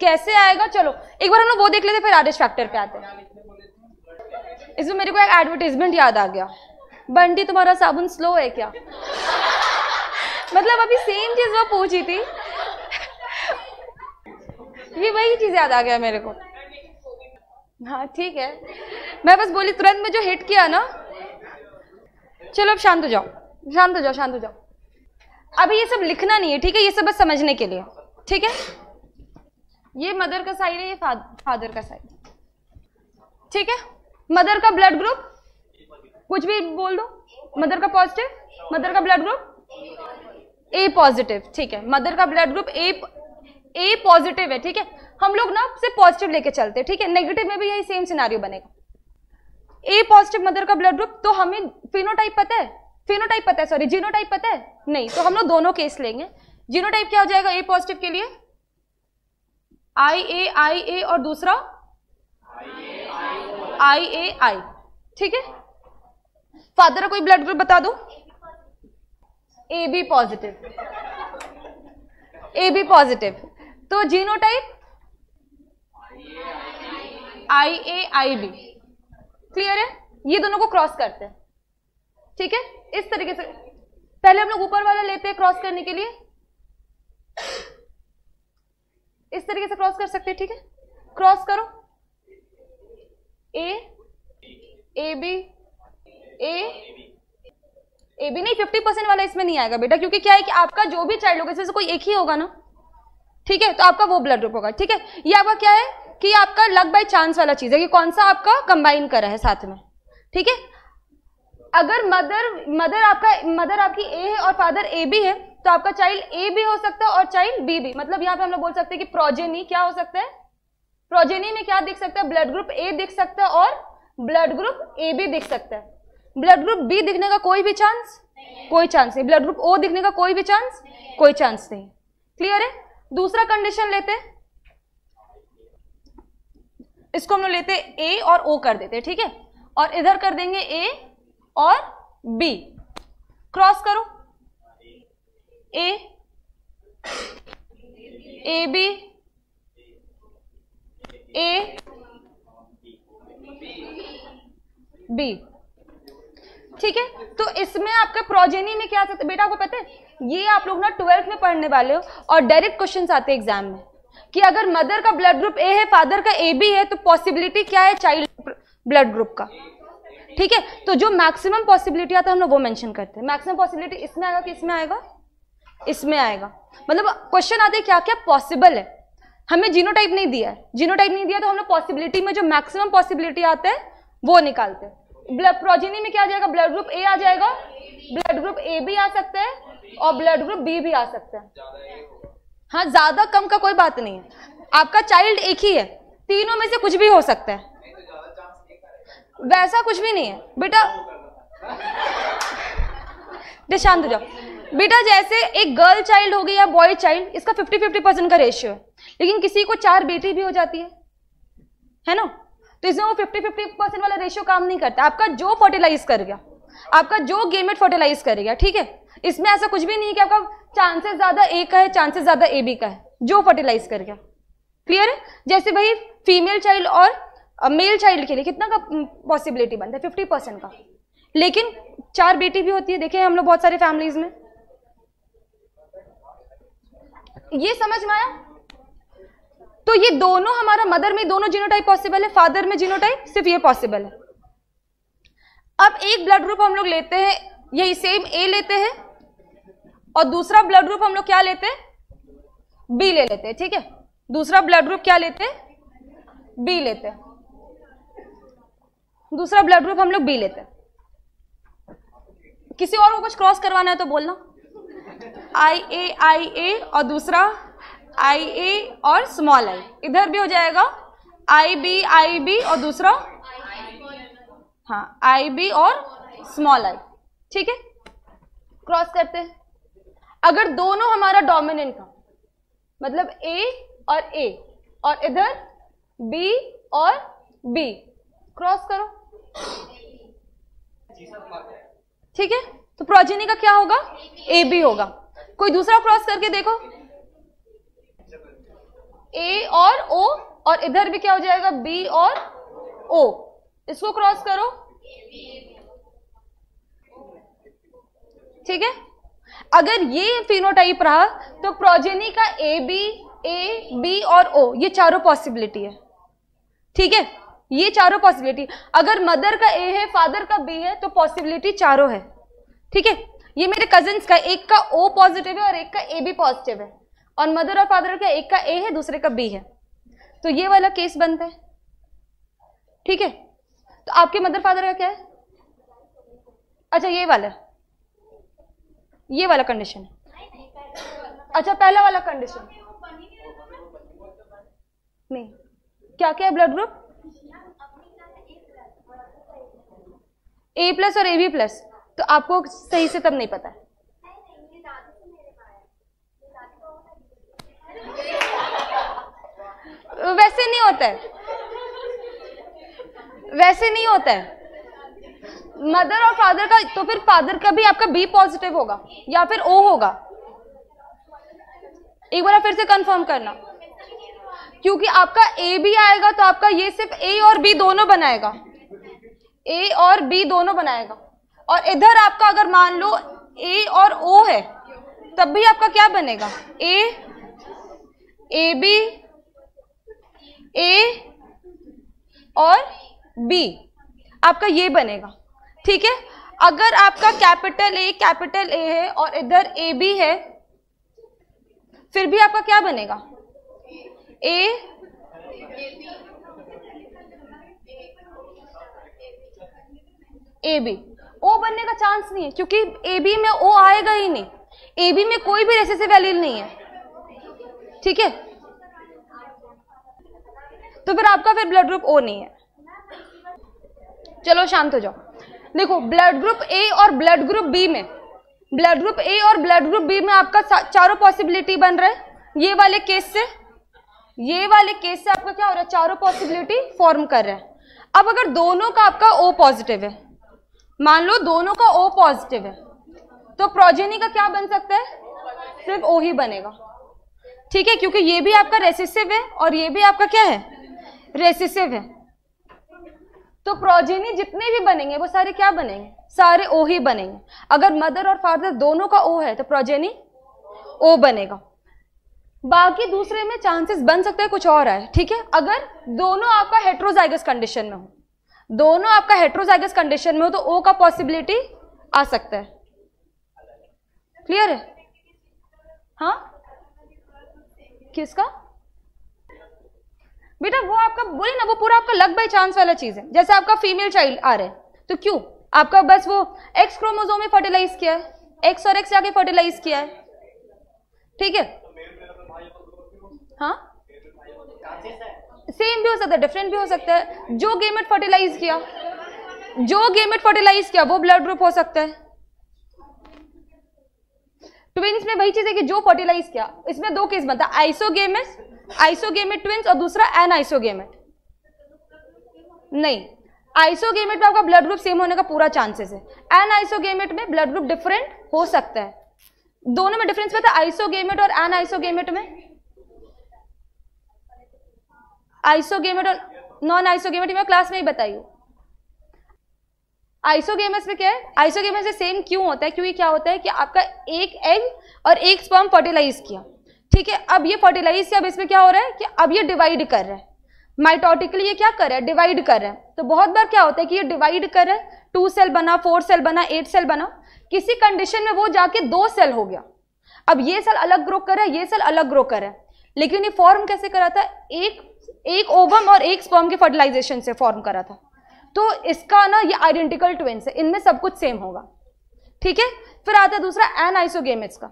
S1: कैसे आएगा चलो एक बार हम लोग वो देख लेते, फिर RH फैक्टर पे आते हैं। इसमें मेरे को एक एडवर्टाइजमेंट याद आ गया, बंटी तुम्हारा साबुन स्लो है क्या? मतलब अभी सेम चीज वो पूछी थी, ये वही चीज याद आ गया मेरे को। हाँ ठीक है, मैं बस बोली तुरंत में जो हिट किया ना। चलो अब शांत हो जाओ, शांत हो जाओ, शांत हो जाओ। अभी ये सब लिखना नहीं है, ठीक है, ये सब बस समझने के लिए, ठीक है। ये मदर का साइड है, ये फादर का साइड, ठीक है। मदर का ब्लड ग्रुप कुछ भी बोल दो, मदर का पॉजिटिव, मदर का ब्लड ग्रुप ए पॉजिटिव, ठीक है। मदर का ब्लड ग्रुप ए पॉजिटिव है, ठीक है। हम लोग ना सिर्फ पॉजिटिव लेके चलते हैं, ठीक है। नेगेटिव में भी यही सेम सिनारियो बनेगा। ए पॉजिटिव मदर का ब्लड ग्रुप, तो हमें जीनोटाइप पता है, जीनोटाइप पता है नहीं, तो हम लोग दोनों केस लेंगे। जीनोटाइप क्या हो जाएगा ए पॉजिटिव के लिए? IA और दूसरा II, ठीक है। फादर का कोई ब्लड ग्रुप बता दो, AB पॉजिटिव, तो जीनोटाइप IAIB, क्लियर है। ये दोनों को क्रॉस करते हैं, ठीक है। इस तरीके से पहले हम लोग ऊपर वाला लेते हैं क्रॉस करने के लिए, इस तरीके से क्रॉस कर सकते हैं, ठीक है। क्रॉस करो, AB नहीं, 50% वाला इसमें नहीं आएगा बेटा, क्योंकि क्या है कि आपका जो भी चाइल्ड होगा इसमें से कोई एक ही होगा ना, ठीक है, तो आपका वो ब्लड ग्रुप होगा, ठीक है। ये आपका क्या है कि आपका लक बाय चांस वाला चीज है कि कौन सा आपका कंबाइन करा है साथ में, ठीक है। अगर मदर आपकी ए है और फादर ए बी है, तो आपका चाइल्ड ए भी हो सकता है और चाइल्ड बी भी। मतलब यहाँ पे हम लोग बोल सकते हैं कि प्रोजेनी क्या हो सकता है, प्रोजेनी में क्या दिख सकता है, ब्लड ग्रुप ए दिख सकता है और ब्लड ग्रुप ए बी दिख सकता है। ब्लड ग्रुप बी दिखने का कोई भी चांस, कोई चांस नहीं। ब्लड ग्रुप ओ दिखने का कोई भी चांस, कोई चांस नहीं। क्लियर है। दूसरा कंडीशन लेते हैं, इसको हम लोग लेते हैं ए और ओ कर देते हैं, ठीक है, और इधर कर देंगे ए और बी। क्रॉस करो, ए बी, ए बी। ठीक है, तो इसमें आपका प्रोजेनी में क्या आ सकता है बेटा, आपको पता है ये आप लोग ना 12th में पढ़ने वाले हो और डायरेक्ट क्वेश्चंस आते हैं एग्जाम में कि अगर मदर का ब्लड ग्रुप ए है, फादर का ए बी है, तो पॉसिबिलिटी क्या है चाइल्ड ब्लड ग्रुप का। ठीक है, तो जो मैक्सिमम पॉसिबिलिटी आता है हम लोग वो मेंशन करते हैं। मैक्सिमम पॉसिबिलिटी इसमें आएगा कि इसमें आएगा, इसमें आएगा। मतलब क्वेश्चन आते हैं क्या क्या पॉसिबल है, हमें जीनोटाइप नहीं दिया है, जीनोटाइप नहीं दिया तो हम लोग पॉसिबिलिटी में जो मैक्सिमम पॉसिबिलिटी आता है वो निकालते हैं। ब्लड प्रोजेनी में क्या आ जाएगा, ब्लड ग्रुप ए आ जाएगा, ब्लड ग्रुप ए भी आ सकता है और ब्लड ग्रुप बी भी आ सकता है। हाँ, ज्यादा कम का कोई बात नहीं है, आपका चाइल्ड एक ही है, तीनों में से कुछ भी हो सकता है, वैसा कुछ भी नहीं है बेटा। शांत हो जाओ बेटा, जैसे एक गर्ल चाइल्ड होगी या बॉय चाइल्ड, इसका 50-50% का रेशियो है, लेकिन किसी को 4 बेटी भी हो जाती है ना, तो इसमें वो 50-50% वाला रेशियो काम नहीं करता। आपका जो फर्टिलाइज कर गया, आपका जो गेमेट फर्टिलाइज करेगा, ठीक है, इसमें ऐसा कुछ भी नहीं है कि आपका चांसेस ज्यादा ए का है, चांसेस ज्यादा ए बी का है, जो फर्टिलाइज कर गया। क्लियर है? जैसे भाई फीमेल चाइल्ड और मेल चाइल्ड के लिए कितना का पॉसिबिलिटी बनता है, 50% का, लेकिन 4 बेटी भी होती है, देखें हम लोग बहुत सारे फैमिलीज में। ये समझ में आया? तो ये दोनों हमारा मदर में दोनों जीनोटाइप पॉसिबल है, फादर में जीनोटाइप सिर्फ ये पॉसिबल है। अब एक ब्लड ग्रुप हम लोग लेते हैं, यही सेम ए लेते हैं, और दूसरा ब्लड ग्रुप हम लोग क्या लेते हैं, बी ले लेते हैं। ठीक है, दूसरा ब्लड ग्रुप क्या लेते हैं, बी लेते हैं, दूसरा ब्लड ग्रुप हम लोग बी लेते हैं। किसी और को कुछ क्रॉस करवाना है तो बोलना, आई ए और दूसरा आई ए और स्मॉल आई, इधर भी हो जाएगा आई बी और दूसरा हाँ आई बी और स्मॉल आई। ठीक है, क्रॉस करते हैं। अगर दोनों हमारा डोमिनेंट था, मतलब ए और इधर बी और बी, क्रॉस करो। ठीक है, तो प्रोजेनी का क्या होगा, ए बी होगा। कोई दूसरा क्रॉस करके देखो, ए और ओ, और इधर भी क्या हो जाएगा, बी और ओ, इसको क्रॉस करो। ठीक है, अगर ये फिनोटाइप रहा तो प्रोजेनी का ए बी और ओ, ये चारों पॉसिबिलिटी है। ठीक है, ये चारों पॉसिबिलिटी। अगर मदर का ए है, फादर का बी है, तो पॉसिबिलिटी चारों है। ठीक है, ये मेरे कजिन्स का एक का ओ पॉजिटिव है और एक का ए बी पॉजिटिव है, और मदर और फादर का एक का ए है, दूसरे का बी है, तो ये वाला केस बनता है। ठीक है, तो आपके मदर फादर का क्या है, अच्छा ये वाला कंडीशन है। अच्छा, पहला वाला कंडीशन नहीं, क्या क्या है ब्लड ग्रुप, A+ और AB+, तो आपको सही से तब नहीं पता है। वैसे नहीं होता है, वैसे नहीं होता है। मदर और फादर का, तो फिर फादर का भी आपका बी पॉजिटिव होगा या फिर ओ होगा, एक बार फिर से कंफर्म करना, क्योंकि आपका ए भी आएगा तो आपका ये सिर्फ ए और बी दोनों बनाएगा, ए और बी दोनों बनाएगा, और इधर आपका अगर मान लो ए और ओ है, तब भी आपका क्या बनेगा, ए बी, ए और बी, आपका ये बनेगा। ठीक है, अगर आपका कैपिटल ए है और इधर ए बी है, फिर भी आपका क्या बनेगा, ए बी। ओ बनने का चांस नहीं है, क्योंकि ए बी में ओ आएगा ही नहीं, ए बी में कोई भी रेसेसिव एलील नहीं है। ठीक है, तो फिर आपका फिर ब्लड ग्रुप ओ नहीं है। चलो शांत हो जाओ। देखो, ब्लड ग्रुप ए और ब्लड ग्रुप बी में, ब्लड ग्रुप ए और ब्लड ग्रुप बी में आपका चारों पॉसिबिलिटी बन रहा है। ये वाले केस से आपका क्या हो रहा है, चारों पॉसिबिलिटी फॉर्म कर रहा है। अब अगर दोनों का आपका ओ पॉजिटिव है, मान लो दोनों का ओ पॉजिटिव है, तो प्रोजेनी का क्या बन सकता है, सिर्फ ओ ही बनेगा। ठीक है, क्योंकि ये भी आपका रेसेसिव है और ये भी आपका क्या है, रेसेसिव है, तो प्रोजेनी जितने भी बनेंगे वो सारे क्या बनेंगे, सारे ओ ही बनेंगे। अगर मदर और फादर दोनों का ओ है तो प्रोजेनी ओ बनेगा। बाकी दूसरे में चांसेस बन सकते हैं कुछ और है, ठीक है। अगर दोनों आपका हेट्रोजाइगस कंडीशन में हो, दोनों आपका हेट्रोजाइगस कंडीशन में हो तो ओ का पॉसिबिलिटी आ सकता है। क्लियर है? हाँ, किसका बेटा? वो आपका बोले ना, वो पूरा आपका लक बाय चांस वाला चीज है। जैसे आपका फीमेल चाइल्ड आ रहा है तो क्यों आपका बस वो एक्स क्रोमोसोम में फर्टिलाइज किया है, एक्स और एक्स जाके फर्टिलाइज किया है, ठीक है। हाँ, सेम भी हो सकता है, डिफरेंट भी हो सकता है। जो गेमेट फर्टिलाइज किया, जो गेमेट फर्टिलाइज किया वो ब्लड ग्रुप हो सकता है। ट्विंस में वही चीज है कि जो फर्टिलाइज किया, इसमें दो केस बनता है, आइसोगेमेट ट्विंस और दूसरा एनआइसोगेमेट। नहीं, आइसोगेमेट में आपका ब्लड ग्रुप सेम होने का पूरा चांसेस है, एनआइसोगेमेट में ब्लड ग्रुप डिफरेंट हो सकता है। दोनों में डिफरेंस पता है आइसोगेमेट और एनआइसोगेमेट में? आइसोगेमेट और नॉन आइसोगेमेट में क्लास में ही बताइए। आइसोगेमस में क्या है? आइसोगेमस से सेम क्यों होता है? क्योंकि क्या होता है कि आपका एक एग और एक स्पर्म फर्टिलाइज किया, ठीक है। अब ये फर्टिलाइज किया, अब इसमें क्या हो रहा है कि अब ये डिवाइड कर रहा है, माइटोटिकली ये क्या कर रहा है? डिवाइड कर रहा है। तो बहुत बार क्या होता है कि ये डिवाइड कर रहा है, 2 सेल बना, 4 सेल बना, 8 सेल बना, किसी कंडीशन में वो जाके 2 सेल हो गया। अब ये सेल अलग ग्रो कर रहा है, ये सेल अलग ग्रो कर रहा है, लेकिन ये फॉर्म कैसे करा था? एक ओवम और एक स्पर्म के फर्टिलाइजेशन से फॉर्म करा था। तो इसका ना ये आइडेंटिकल ट्विंस है, इनमें सब कुछ सेम होगा, ठीक है। फिर आता है दूसरा एनआइसोगेमेट्स का।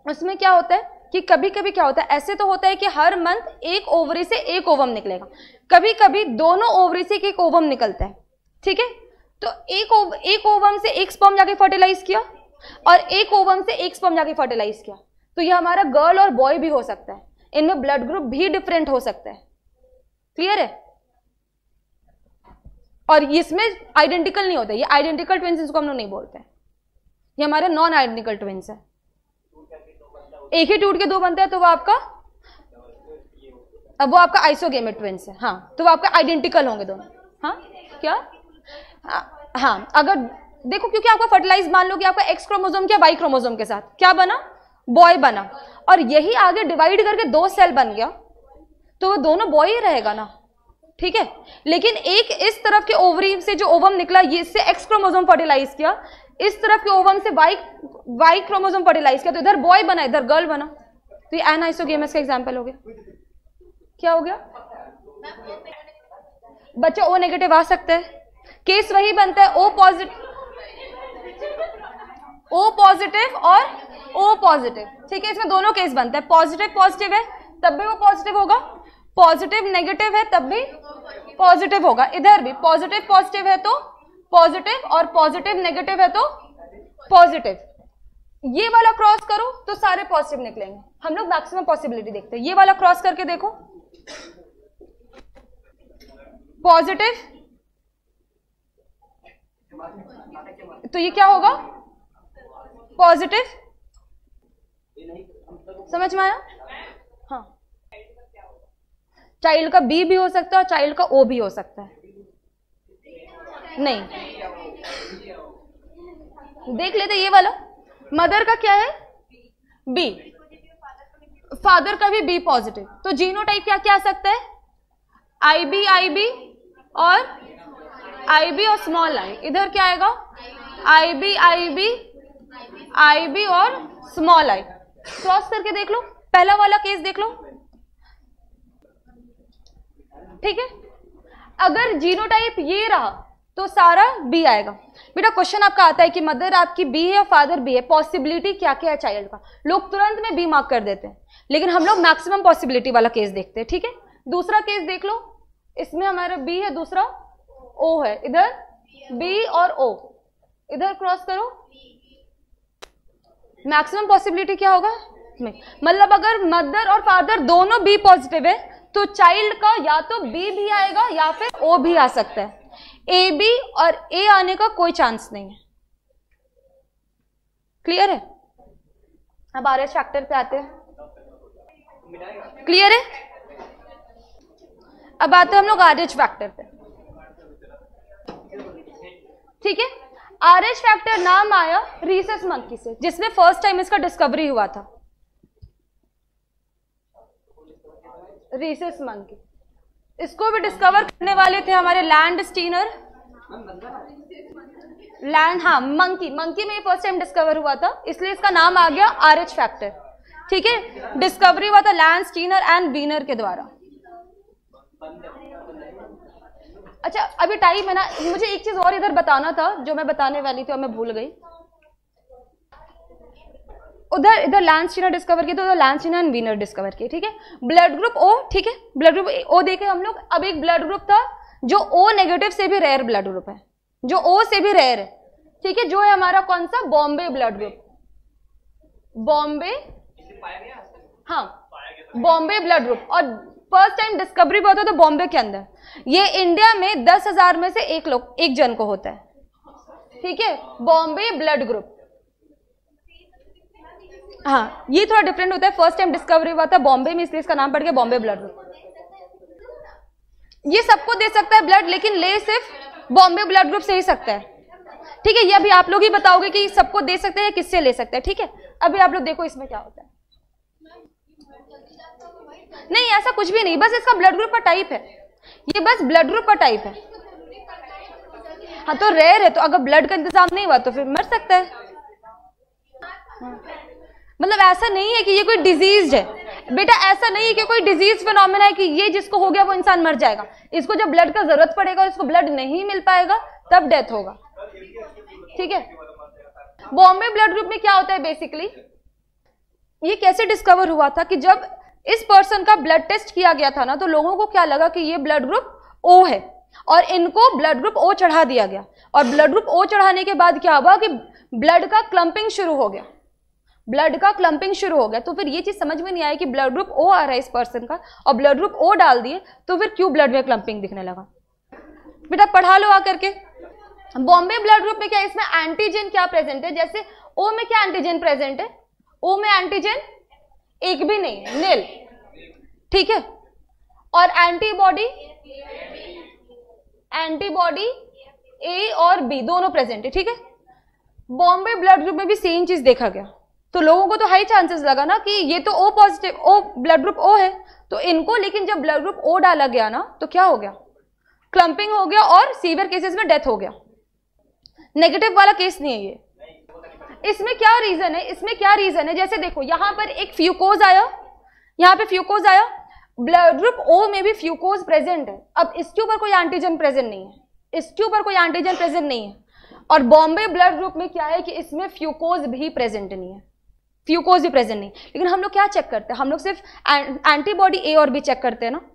S1: उसमें क्या होता है कि कभी कभी क्या होता है, ऐसे तो होता है कि हर मंथ एक ओवरी से एक ओवम निकलेगा, कभी कभी दोनों ओवरी से एक ओवम निकलता है, ठीक है। तो एक ओवम से एक स्पर्म जाके फर्टिलाइज किया और एक ओवम से एक स्पर्म जाके फर्टिलाइज किया, तो ये हमारा गर्ल और बॉय भी हो सकता है, इनमें ब्लड ग्रुप भी डिफरेंट हो सकता है। क्लियर है? और इसमें आइडेंटिकल नहीं होता, ये आइडेंटिकल ट्विंस इसको हम लोग नहीं बोलते हैं, ये हमारे नॉन आइडेंटिकल ट्विंस है। एक ही टूट के दो बनते हैं तो वो आपका, अब वो आपका आइसोगेमेट ट्विंस है। हाँ, तो वो आपका आइडेंटिकल होंगे दोनों। हाँ क्या? हाँ, अगर देखो क्योंकि आपका फर्टिलाइज मान लो कि आपका एक्स क्रोमोसोम क्या वाई क्रोमोसोम के साथ क्या बना? बॉय बना, और यही आगे डिवाइड करके 2 सेल बन गया, तो वो दोनों बॉय ही रहेगा ना, ठीक है। लेकिन एक इस तरफ के ओवरी से जो ओवम निकला, ये इससे एक्स क्रोमोसोम फर्टिलाइज किया, इस तरफ के ओवम से वाई क्रोमोसोम फर्टिलाइज किया, तो इधर बॉय बना इधर गर्ल बना, तो ये एनआइसोगेमस का एग्जांपल हो गया। क्या हो गया बच्चा? ओ नेगेटिव आ सकता है, केस वही बनता है, ओ पॉजिटिव और ओ पॉजिटिव, ठीक है। इसमें दोनों केस बनता है, पॉजिटिव है तब भी वो पॉजिटिव होगा, पॉजिटिव नेगेटिव है तब भी पॉजिटिव होगा। इधर भी पॉजिटिव है तो पॉजिटिव और पॉजिटिव नेगेटिव है तो पॉजिटिव। ये वाला क्रॉस करो तो सारे पॉजिटिव निकलेंगे। हम लोग मैक्सिमम पॉसिबिलिटी देखते हैं, ये वाला क्रॉस करके देखो, पॉजिटिव, तो ये क्या होगा? पॉजिटिव। समझ में आया? हाँ, चाइल्ड का बी भी हो सकता है और चाइल्ड का ओ भी हो सकता है। नहीं, देख लेते ये वाला, मदर का क्या है? बी, फादर का भी बी पॉजिटिव, तो जीनोटाइप क्या क्या आ सकता है? आईबी और स्मॉल आई। इधर क्या आएगा? आईबी और स्मॉल आई। क्रॉस करके देख लो, पहला वाला केस देख लो, ठीक है। अगर जीनोटाइप ये रहा तो सारा बी आएगा। बेटा क्वेश्चन आपका आता है कि मदर आपकी बी है और फादर बी है, पॉसिबिलिटी क्या क्या है चाइल्ड का, लोग तुरंत में बी मार्क कर देते हैं, लेकिन हम लोग मैक्सिमम पॉसिबिलिटी वाला केस देखते हैं, ठीक है। दूसरा केस देख लो, इसमें हमारा बी है, दूसरा ओ है, इधर बी और ओ, इधर क्रॉस करो, मैक्सिमम पॉसिबिलिटी क्या होगा? मतलब अगर मदर और फादर दोनों बी पॉजिटिव है तो चाइल्ड का या तो बी भी आएगा या फिर ओ भी आ सकता है, ए बी और ए आने का कोई चांस नहीं है। क्लियर है? अब आरएच फैक्टर पे आते हैं, क्लियर है? अब आते हैं हम लोग आरएच फैक्टर पे, ठीक है। RH फैक्टर नाम आया रीसस मंकी से, जिसमें फर्स्ट टाइम इसका डिस्कवरी हुआ था। रीसस मंकी, इसको भी डिस्कवर करने वाले थे हमारे लैंडस्टीनर। हाँ, मंकी में फर्स्ट टाइम डिस्कवर हुआ था, इसलिए इसका नाम आ गया RH फैक्टर। ठीक है, डिस्कवरी हुआ था लैंडस्टीनर एंड वीनर के द्वारा। अच्छा, अभी टाइम है ना, मुझे एक चीज और इधर बताना था जो मैं बताने वाली थी और मैं भूल गई। उधर इधर लैंडस्टीनर डिस्कवर किए, तो उधर लैंडस्टीनर एंड वीनर डिस्कवर किए। ठीक है, ब्लड ग्रुप O, ठीक है, ब्लड ग्रुप O देखे हम लोग। अब एक ब्लड ग्रुप था जो O नेगेटिव से भी रेयर ब्लड ग्रुप है, जो O से भी रेयर है। ठीक है, जो है हमारा कौन सा, बॉम्बे ब्लड ग्रुप, बॉम्बे, हाँ बॉम्बे ब्लड ग्रुप। और फर्स्ट टाइम डिस्कवरी हुआ था तो बॉम्बे के अंदर। ये इंडिया में 10,000 में से एक जन को होता है। ठीक है, बॉम्बे ब्लड ग्रुप। हाँ, ये थोड़ा डिफरेंट होता है, फर्स्ट टाइम डिस्कवरी हुआ था बॉम्बे में, इसलिए इसका नाम पड़ गया बॉम्बे ब्लड ग्रुप। ये सबको दे सकता है ब्लड, लेकिन ले सिर्फ बॉम्बे ब्लड ग्रुप से ही सकता है। ठीक है, ये अभी आप लोग ही बताओगे कि सबको दे सकते हैं या किससे ले सकते हैं। ठीक है, अभी आप लोग देखो इसमें क्या होता है। नहीं, ऐसा कुछ भी नहीं, बस इसका ब्लड ग्रुप का टाइप है, ये बस ब्लड ग्रुप का टाइप है। हाँ, तो रेयर है, तो अगर ब्लड का इंतजाम नहीं हुआ तो फिर मर सकता है। मतलब ऐसा नहीं है कि ये कोई डिजीज है बेटा, ऐसा नहीं है कि कोई डिजीज फिनोमेना है कि ये जिसको हो गया वो इंसान मर जाएगा। इसको जब ब्लड का जरूरत पड़ेगा और इसको ब्लड नहीं मिल पाएगा तब डेथ होगा। ठीक है, बॉम्बे ब्लड ग्रुप में क्या होता है बेसिकली, ये कैसे डिस्कवर हुआ था कि जब इस पर्सन का ब्लड टेस्ट किया गया था ना, तो लोगों को क्या लगा कि ये ब्लड ग्रुप O है और इनको ब्लड ग्रुप O चढ़ा दिया गया। और ब्लड ग्रुप O चढ़ाने के बाद क्या हुआ कि ब्लड का क्लम्पिंग शुरू हो गया, ब्लड का क्लम्पिंग शुरू हो गया। तो फिर ये चीज समझ में नहीं आई कि ब्लड ग्रुप O आ रहा है इस पर्सन का और ब्लड ग्रुप O डाल दिए, तो फिर क्यों ब्लड में क्लम्पिंग दिखने लगा। बेटा पढ़ा लो आकर के। बॉम्बे ब्लड ग्रुप में क्या, इसमें एंटीजन क्या प्रेजेंट है, जैसे O में क्या एंटीजन प्रेजेंट है, O में एंटीजन एक भी नहीं है, नील। ठीक है, और एंटीबॉडी A और B दोनों प्रेजेंट है। ठीक है, बॉम्बे ब्लड ग्रुप में भी सेम चीज देखा गया, तो लोगों को तो हाई चांसेस लगा ना कि ये तो O positive, O blood group O है तो इनको, लेकिन जब ब्लड ग्रुप O डाला गया ना तो क्या हो गया, क्लम्पिंग हो गया और सीवियर केसेस में डेथ हो गया। नेगेटिव वाला केस नहीं है ये। इसमें क्या रीजन है, इसमें क्या रीजन है, जैसे देखो यहां पर एक फ्यूकोज आया, यहां पे फ्यूकोज आया, ब्लड ग्रुप O में भी फ्यूकोज प्रेजेंट है। अब इसके ऊपर कोई एंटीजन प्रेजेंट नहीं है, इसके ऊपर कोई एंटीजन प्रेजेंट नहीं है। और बॉम्बे ब्लड ग्रुप में क्या है कि इसमें फ्यूकोज भी प्रेजेंट नहीं है, फ्यूकोज भी प्रेजेंट नहीं। लेकिन हम लोग क्या चेक करते हैं, हम लोग सिर्फ एंटीबॉडी A और B चेक करते हैं ना।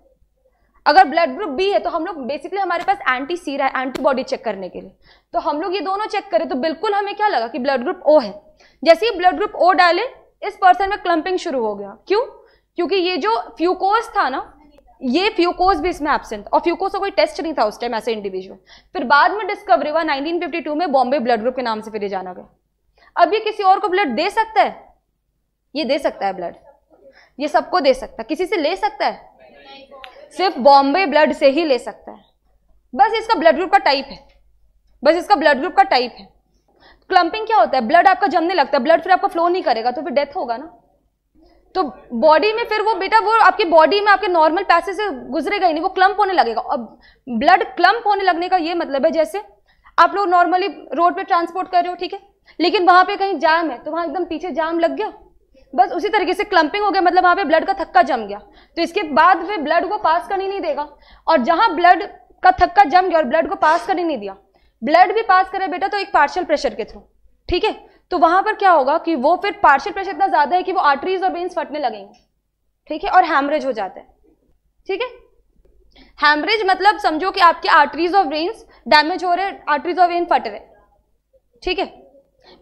S1: अगर ब्लड ग्रुप B है तो हम लोग बेसिकली हमारे पास एंटी सी रहा है एंटीबॉडी चेक करने के लिए, तो हम लोग ये दोनों चेक करें तो बिल्कुल हमें क्या लगा कि ब्लड ग्रुप O है। जैसे ही ब्लड ग्रुप O डाले इस पर्सन में क्लम्पिंग शुरू हो गया। क्यों, क्योंकि ये जो फ्यूकोज था ना, ये फ्यूकोज भी इसमें एब्सेंट, और फ्यूकोज का कोई टेस्ट नहीं था उस टाइम ऐसे इंडिविजुअल। फिर बाद में डिस्कवरी हुआ 1952 में बॉम्बे ब्लड ग्रुप के नाम से फिर ये जाना गया। अब ये किसी और को ब्लड दे सकता है, ये दे सकता है ब्लड, ये सबको दे सकता है, किसी से ले सकता है, सिर्फ बॉम्बे ब्लड से ही ले सकता है। बस इसका ब्लड ग्रुप का टाइप है, बस इसका ब्लड ग्रुप का टाइप है। क्लम्पिंग क्या होता है, ब्लड आपका जमने लगता है, ब्लड फिर आपका फ्लो नहीं करेगा तो फिर डेथ होगा ना। तो बॉडी में फिर वो बेटा वो आपकी बॉडी में आपके नॉर्मल पैसेज से गुजरेगा ही नहीं, वो क्लम्प होने लगेगा। अब ब्लड क्लम्प होने लगने का ये मतलब है जैसे आप लोग नॉर्मली रोड पे ट्रांसपोर्ट कर रहे हो, ठीक है, लेकिन वहां पे कहीं जाम है तो वहां एकदम पीछे जाम लग गया, बस उसी तरीके से क्लम्पिंग हो गया, मतलब वहां पे ब्लड का थक्का जम गया। तो इसके बाद वे ब्लड को पास करने नहीं देगा, और जहां ब्लड का थक्का जम गया और ब्लड को पास करने नहीं दिया, ब्लड भी पास करे बेटा तो एक पार्शियल प्रेशर के थ्रू, ठीक है, तो वहां पर क्या होगा कि वो फिर पार्शियल प्रेशर इतना ज्यादा है कि वो आर्टरीज और वेन्स फटने लगेंगे, ठीक है, और हैमरेज हो जाता है। ठीक है, हैमरेज मतलब समझो कि आपके आर्टरीज और वेन्स डैमेज हो रहे, आर्टरीज और वेन फट रहे, ठीक है।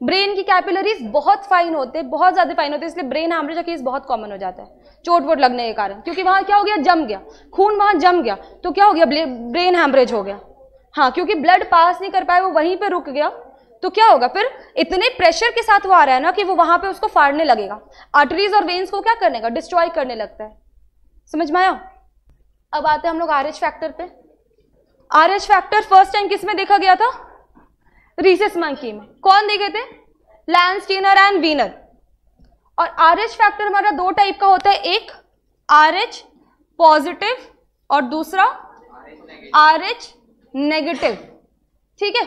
S1: ब्रेन की कैपिलरीज बहुत फाइन होते हैं, बहुत ज्यादा फाइन होते हैं, इसलिए ब्रेन हैमरेज का केस बहुत कॉमन हो जाता है चोट वोट लगने के कारण, क्योंकि वहां क्या हो गया, जम गया खून, वहां जम गया तो क्या हो गया, ब्रेन हैमरेज हो गया। हाँ, क्योंकि ब्लड पास नहीं कर पाया, वो वहीं पे रुक गया, तो क्या होगा फिर इतने प्रेशर के साथ वो आ रहा है ना कि वो वहां पे उसको फाड़ने लगेगा, आर्टरीज और वेन्स को क्या करने का, डिस्ट्रॉय करने लगता है। समझ में आया? अब आते हैं हम लोग RH फैक्टर पे। RH फैक्टर फर्स्ट टाइम किस में देखा गया था, रीसस मंकी में कौन देखे थे? Landsteiner and Wiener. और RH फैक्टर हमारा दो टाइप का होता है, एक RH पॉजिटिव और दूसरा RH नेगेटिव। ठीक है,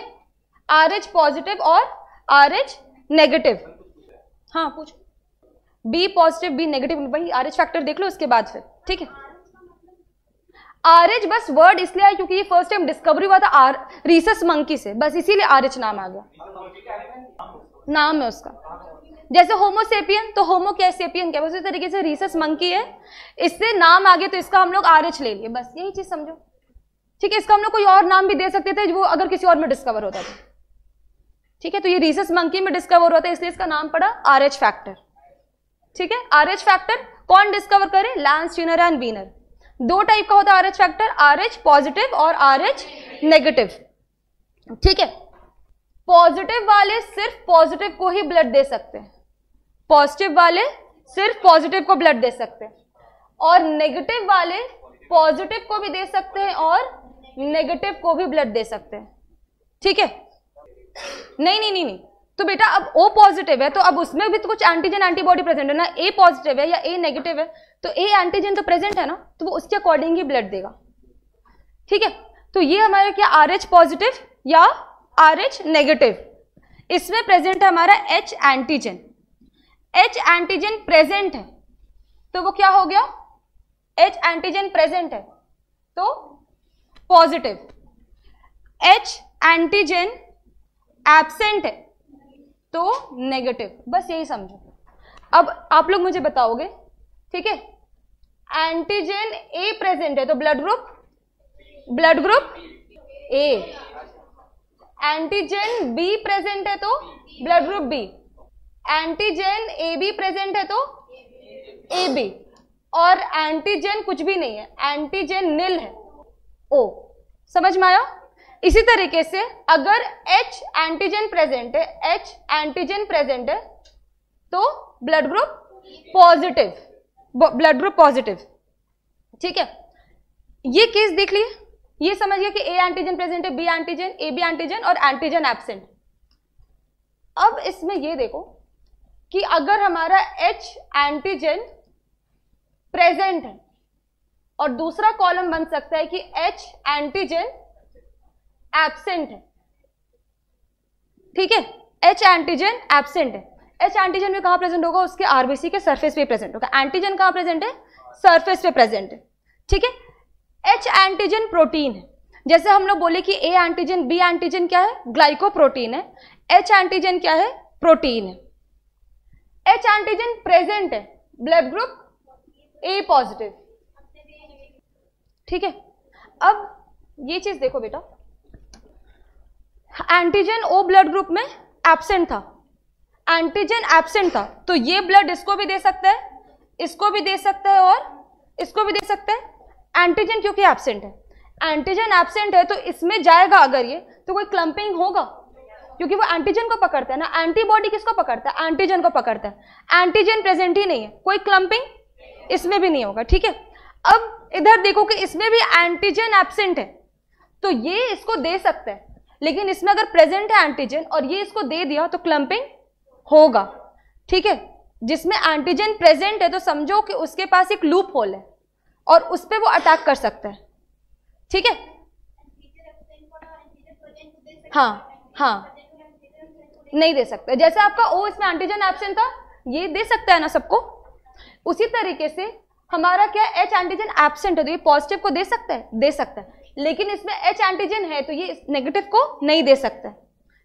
S1: RH पॉजिटिव और RH नेगेटिव। हाँ पूछ। B पॉजिटिव B नेगेटिव, भाई RH फैक्टर देख लो उसके बाद फिर। ठीक है, RH बस वर्ड इसलिए आया क्योंकि ये फर्स्ट टाइम डिस्कवरी हुआ था रीसस मंकी से, बस इसीलिए RH नाम आ गया, नाम है उसका। जैसे होमोसेपियन, तो होमो क्या सेपियन क्या, उसी तरीके से रीसस मंकी है, इससे नाम आ गया तो इसका हम लोग RH ले लिए, बस यही चीज समझो। ठीक है, इसका हम लोग कोई और नाम भी दे सकते थे वो अगर किसी और में डिस्कवर होता था। ठीक है, तो ये रीसस मंकी में डिस्कवर होता है इसलिए इसका नाम पड़ा RH फैक्टर। ठीक है, RH फैक्टर कौन डिस्कवर करे? Landsteiner and Wiener. दो टाइप का होता है RH फैक्टर, RH पॉजिटिव और RH नेगेटिव। ठीक है, पॉजिटिव वाले सिर्फ पॉजिटिव को ही ब्लड दे सकते हैं, पॉजिटिव वाले सिर्फ पॉजिटिव को ब्लड दे सकते हैं, और नेगेटिव वाले पॉजिटिव को भी दे सकते हैं और नेगेटिव को भी ब्लड दे सकते हैं। ठीक है, नहीं, तो बेटा अब O पॉजिटिव है तो अब उसमें भी तो कुछ एंटीजन एंटीबॉडी प्रेजेंट है ना, A पॉजिटिव है या A नेगेटिव है तो A एंटीजन तो प्रेजेंट है ना, तो वो उसके अकॉर्डिंग ही ब्लड देगा। ठीक है, तो ये हमारा क्या RH पॉजिटिव या RH नेगेटिव, इसमें प्रेजेंट है हमारा H antigen. H antigen present है तो वो क्या हो गया? H एंटीजन प्रेजेंट है तो पॉजिटिव, H एंटीजन एब्सेंट है तो नेगेटिव, बस यही समझो। अब आप लोग मुझे बताओगे, ठीक है, एंटीजन A प्रेजेंट है तो blood group A, antigen B present है तो blood group B, antigen AB present है तो AB, और एंटीजन कुछ भी नहीं है, एंटीजन नील है O। समझ में आया? इसी तरीके से अगर H एंटीजन प्रेजेंट है, H एंटीजन प्रेजेंट है तो blood group positive, blood group positive. ठीक है, ये केस देख लिए, ये समझिए कि A एंटीजन प्रेजेंट है, B एंटीजन, AB एंटीजन और एंटीजन एब्सेंट। अब इसमें ये देखो कि अगर हमारा H एंटीजन प्रेजेंट है और दूसरा कॉलम बन सकता है कि H एंटीजन एब्सेंट है। ठीक है, H एंटीजन एब्सेंट है। H एंटीजन में कहां प्रेजेंट होगा? उसके आरबीसी के सरफेस पे प्रेजेंट होगा। एंटीजन कहां प्रेजेंट है? सरफेस पे प्रेजेंट है। ठीक है, H एंटीजन प्रोटीन है, जैसे हम लोग बोले कि A एंटीजन B एंटीजन क्या है? ग्लाइकोप्रोटीन है। H एंटीजन क्या है? प्रोटीन है। H एंटीजन प्रेजेंट है, ब्लड ग्रुप A पॉजिटिव। ठीक है, अब ये चीज देखो बेटा, एंटीजन O ब्लड ग्रुप में एब्सेंट था, एंटीजन एब्सेंट था तो ये ब्लड इसको भी दे सकता है, इसको भी दे सकता है और इसको भी दे सकता है। एंटीजन क्योंकि एब्सेंट है, एंटीजन एब्सेंट है तो इसमें जाएगा अगर ये तो कोई क्लम्पिंग होगा क्योंकि वो एंटीजन को पकड़ता है ना। एंटीबॉडी किसको पकड़ता है? एंटीजन को पकड़ता है। एंटीजन प्रेजेंट ही नहीं है, कोई क्लम्पिंग इसमें भी नहीं होगा। ठीक है, अब इधर देखो कि इसमें भी एंटीजन एब्सेंट है तो ये इसको दे सकता है, लेकिन इसमें अगर प्रेजेंट है एंटीजन और ये इसको दे दिया तो क्लम्पिंग होगा। ठीक है, जिसमें एंटीजन प्रेजेंट है तो समझो कि उसके पास एक लूप होल है और उस पर वो अटैक कर सकता है। ठीक है, हाँ, नहीं दे सकता। जैसे आपका O इसमें एंटीजन एब्सेंट था, ये दे सकता है ना सबको, उसी तरीके से हमारा क्या H एंटीजन एब्सेंट है तो ये पॉजिटिव को दे सकता है, दे सकता है, लेकिन इसमें H एंटीजन है तो ये नेगेटिव को नहीं दे सकता है।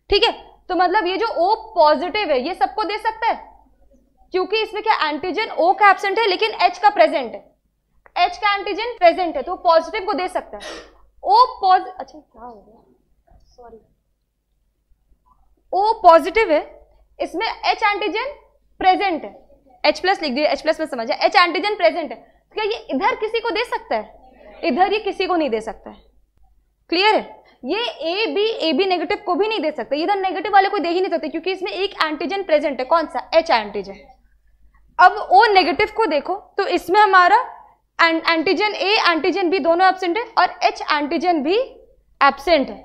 S1: ठीक है, तो मतलब ये जो O पॉजिटिव है ये सबको दे सकता है क्योंकि इसमें क्या एंटीजन O का एब्सेंट है लेकिन H का प्रेजेंट है, H का एंटीजन प्रेजेंट है तो पॉजिटिव को दे सकता है। अच्छा क्या हो गया, सॉरी, O पॉजिटिव है, इसमें H एंटीजन प्रेजेंट है, H प्लस लिख दिया, H प्लस में समझ H एंटीजन प्रेजेंट है, तो क्या ये इधर किसी को दे सकता है? इधर ये किसी को नहीं दे सकता है। क्लियर है? ये AB नेगेटिव को भी नहीं दे सकता, इधर नेगेटिव वाले को दे ही नहीं सकते क्योंकि इसमें एक एंटीजन प्रेजेंट है, कौन सा? H antigen. अब O नेगेटिव को देखो तो इसमें हमारा एंटीजन A एंटीजन B दोनों एब्सेंट है और H एंटीजन भी एब्सेंट है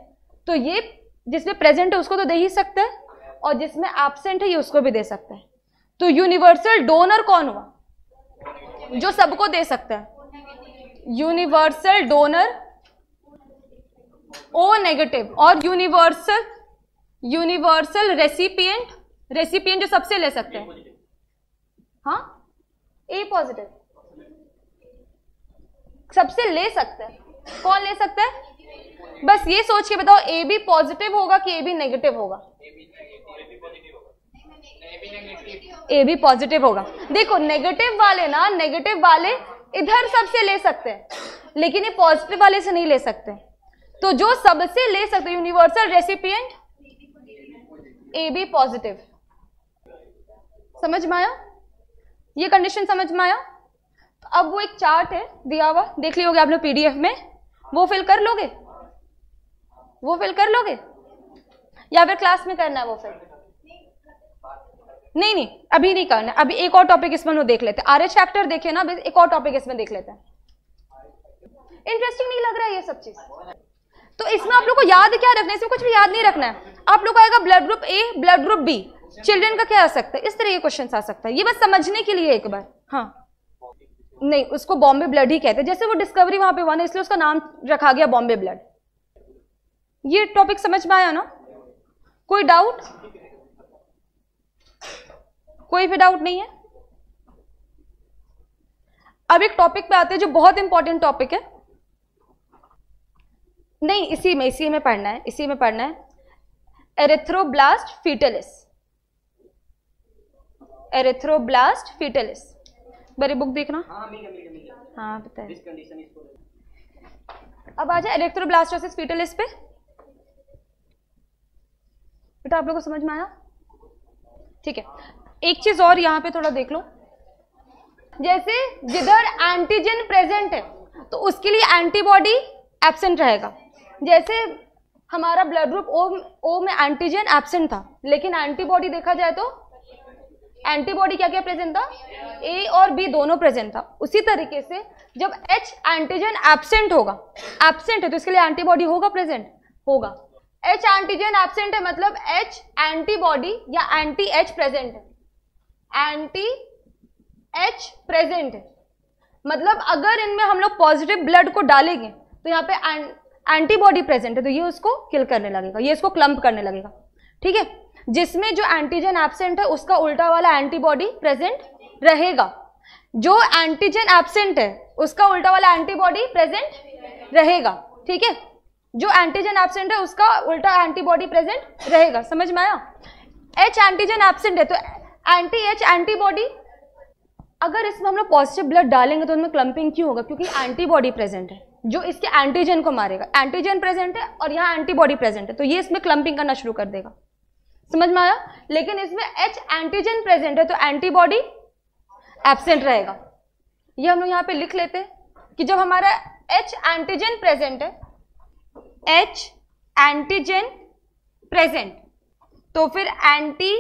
S1: तो ये जिसमें प्रेजेंट है उसको तो दे ही सकते हैं, और जिसमें एब्सेंट है ये उसको भी दे सकते हैं। तो यूनिवर्सल डोनर कौन हुआ? जो सबको दे सकता है। यूनिवर्सल डोनर ओ नेगेटिव, और यूनिवर्सल रेसिपिएंट जो सबसे ले सकते हैं, हाँ ए पॉजिटिव, सबसे ले सकते हैं। कौन ले सकता है? बस ये सोच के बताओ, ए बी पॉजिटिव होगा कि ए बी नेगेटिव होगा? ए बी पॉजिटिव होगा। देखो नेगेटिव वाले इधर सबसे ले सकते हैं, लेकिन ये पॉजिटिव वाले से नहीं ले सकते। तो जो सबसे ले सकते universal recipient A B positive. समझ में आया? ये कंडीशन समझ में आया? तो अब वो एक चार्ट है दिया हुआ, देख लियोगे आप लोग पीडीएफ में, वो फिल कर लोगे? या फिर क्लास में करना है वो फिल? नहीं अभी नहीं करना, अभी एक और टॉपिक इसमें वो देख लेते हैं। आरएच फैक्टर देखे ना, एक और टॉपिक इसमें देख लेते हैं। इंटरेस्टिंग नहीं लग रहा है ये सब चीज? तो इसमें आप लोग को याद क्या रखना है? इसमें कुछ भी याद नहीं रखना है। आप लोग को आएगा blood group A, blood group B, children का क्या आ सकता है, इस तरह के क्वेश्चन आ सकता है। ये बस समझने के लिए एक बार। हाँ नहीं, उसको बॉम्बे ब्लड ही कहते हैं, जैसे वो डिस्कवरी वहां पे हुआ ना, इसलिए उसका नाम रखा गया बॉम्बे ब्लड। ये टॉपिक समझ में आया ना? कोई डाउट? कोई भी डाउट नहीं है? अब एक टॉपिक पे आते हैं जो बहुत इंपॉर्टेंट टॉपिक है। नहीं, इसी में पढ़ना है। Erythroblast fetalis. मेरी बुक देखना। हाँ पता है। अब आ जाए एरिथ्रोब्लास्टोसिस फीटलिस पे। बेटा आप लोगों को समझ में आया? ठीक है, एक चीज और यहां पे थोड़ा देख लो। जैसे जिधर एंटीजन प्रेजेंट है तो उसके लिए एंटीबॉडी एब्सेंट रहेगा। जैसे हमारा ब्लड ग्रुप ओ में एंटीजन एब्सेंट था, लेकिन एंटीबॉडी देखा जाए तो एंटीबॉडी क्या क्या प्रेजेंट था? ए और बी दोनों प्रेजेंट था। उसी तरीके से जब एच एंटीजन एब्सेंट है तो इसके लिए एंटीबॉडी होगा, प्रेजेंट होगा। एच एंटीजन एब्सेंट है मतलब एच एंटीबॉडी या एंटी एच प्रेजेंट है। एंटी एच प्रेजेंट है मतलब अगर इनमें हम लोग पॉजिटिव ब्लड को डालेंगे तो यहाँ पे एंटीबॉडी प्रेजेंट है, तो ये उसको किल करने लगेगा, ये इसको क्लम्प करने लगेगा। ठीक है, जिसमें जो एंटीजन एब्सेंट है उसका उल्टा वाला एंटीबॉडी प्रेजेंट रहेगा। जो एंटीजन एब्सेंट है उसका उल्टा वाला एंटीबॉडी प्रेजेंट रहेगा। ठीक है, जो एंटीजन एब्सेंट है उसका उल्टा एंटीबॉडी प्रेजेंट रहेगा। समझ में आया? एच एंटीजन एब्सेंट है तो एंटी एच एंटीबॉडी, अगर इसमें हम लोग पॉजिटिव ब्लड डालेंगे तो उनमें क्लम्पिंग क्यों होगा? क्योंकि एंटीबॉडी प्रेजेंट है जो इसके एंटीजन को मारेगा। एंटीजन प्रेजेंट है और यहाँ एंटीबॉडी प्रेजेंट है, तो ये इसमें क्लम्पिंग करना शुरू कर देगा। समझ में आया? लेकिन इसमें एच एंटीजन प्रेजेंट है तो एंटीबॉडी एब्सेंट रहेगा। ये हम लोग यहाँ पे लिख लेते हैं कि जब हमारा एच एंटीजन प्रेजेंट है, एच एंटीजन प्रेजेंट, तो फिर एंटी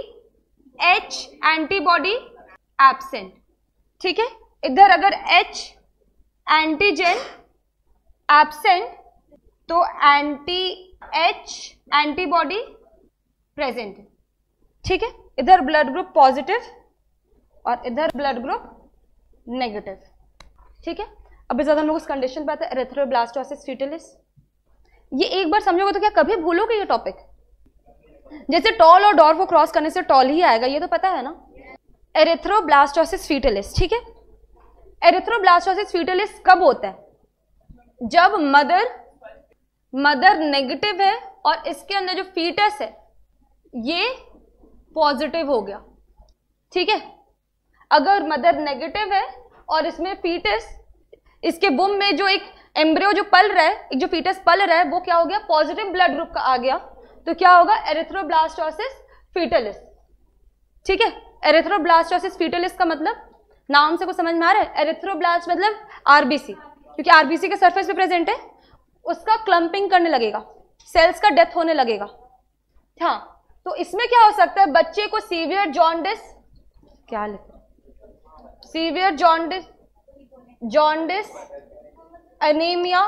S1: एच एंटीबॉडी एब्सेंट। ठीक है, इधर अगर एच एंटीजन एब्सेंट तो एंटी एच एंटीबॉडी प्रेजेंट है। ठीक है, इधर ब्लड ग्रुप पॉजिटिव और इधर ब्लड ग्रुप नेगेटिव। ठीक है, अब ज्यादा हम लोग उस कंडीशन पे आते हैं, एरिथ्रोब्लास्टोसिस फीटलिस। ये एक बार समझोगे तो क्या कभी भूलोगे ये टॉपिक? जैसे टॉल और डॉर्फ को क्रॉस करने से टॉल ही आएगा, ये तो पता है ना। Erythroblastosis fetalis. ठीक है, एरिथ्रोब्लास्टोसिस फीटलिस कब होता है? जब मदर नेगेटिव है और इसके अंदर जो फीटस है ये पॉजिटिव हो गया। ठीक है, अगर मदर नेगेटिव है और इसमें फीटस, इसके बुम में जो एक एम्ब्रियो जो पल रहा है, एक जो फीटस पल रहा है, वो क्या हो गया? पॉजिटिव ब्लड ग्रुप का आ गया, तो क्या होगा? Erythroblastosis fetalis. ठीक है, एरिथ्रोब्लास्टोसिस फीटलिस का मतलब नाम से कुछ समझ में आ रहा है? एरिथ्रोब्लास्ट मतलब आरबीसी, क्योंकि आरबीसी के सरफेस पे प्रेजेंट है, उसका क्लम्पिंग करने लगेगा, सेल्स का डेथ होने लगेगा। हाँ, तो इसमें क्या हो सकता है? बच्चे को सीवियर जॉन्डिस, क्या लिख, सीवियर जॉन्डिस एनीमिया,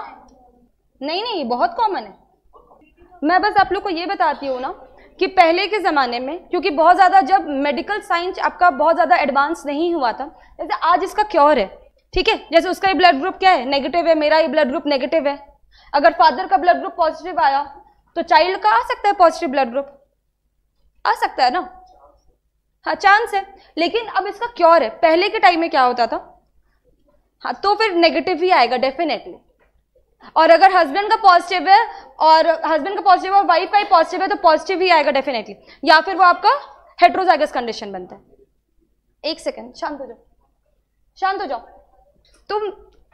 S1: नहीं बहुत कॉमन है। मैं बस आप लोग को ये बताती हूँ ना कि पहले के ज़माने में, क्योंकि बहुत ज़्यादा जब मेडिकल साइंस आपका बहुत ज़्यादा एडवांस नहीं हुआ था, जैसे आज इसका क्योर है, ठीक है, जैसे उसका ही ब्लड ग्रुप क्या है, नेगेटिव है, मेरा ही ब्लड ग्रुप नेगेटिव है। अगर फादर का ब्लड ग्रुप पॉजिटिव आया तो चाइल्ड का आ सकता है पॉजिटिव ब्लड ग्रुप, आ सकता है ना, हाँ चांस है। लेकिन अब इसका क्योर है। पहले के टाइम में क्या होता था, हाँ तो फिर नेगेटिव ही आएगा डेफिनेटली। और अगर हस्बैंड का पॉजिटिव है और वाइफ का ही पॉजिटिव है तो पॉजिटिव ही आएगा डेफिनेटली, या फिर वो आपका हेट्रोजाइगस कंडीशन बनता है। एक सेकेंड, शांत हो जाओ, शांत हो जाओ, तुम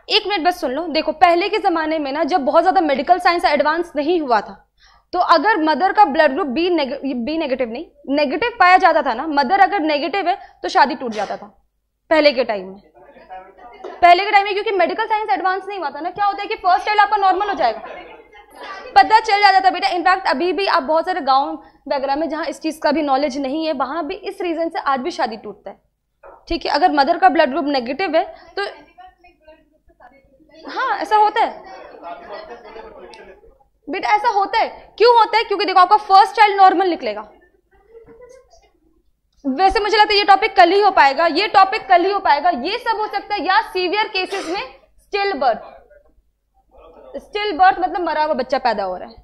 S1: एक मिनट बस सुन लो। देखो पहले के जमाने में ना, जब बहुत ज्यादा मेडिकल साइंस एडवांस नहीं हुआ था, तो अगर मदर का ब्लड ग्रुप बी नेगेटिव नहीं, नेगेटिव पाया जाता था ना, मदर अगर नेगेटिव है तो शादी टूट जाता था पहले के टाइम में। क्योंकि मेडिकल साइंस एडवांस नहीं हुआ था ना, क्या होता है कि फर्स्ट चाइल्ड आपका नॉर्मल हो जाएगा, पता चल जाता था बेटा। इनफैक्ट अभी भी आप बहुत सारे गांव वगैरह में जहां इस चीज का भी नॉलेज नहीं है, वहां भी इस रीजन से आज भी शादी टूटता है, ठीक है। अगर मदर का ब्लड ग्रुप नेगेटिव है तो हाँ ऐसा होता है बेटा, ऐसा होता है। क्यों होता है? क्योंकि देखो आपका फर्स्ट चाइल्ड नॉर्मल निकलेगा। वैसे मुझे लगता है ये टॉपिक कल ही हो पाएगा, ये सब हो सकता है या सीवियर केसेस में स्टिल बर्थ मतलब मरा हुआ बच्चा पैदा हो रहा है,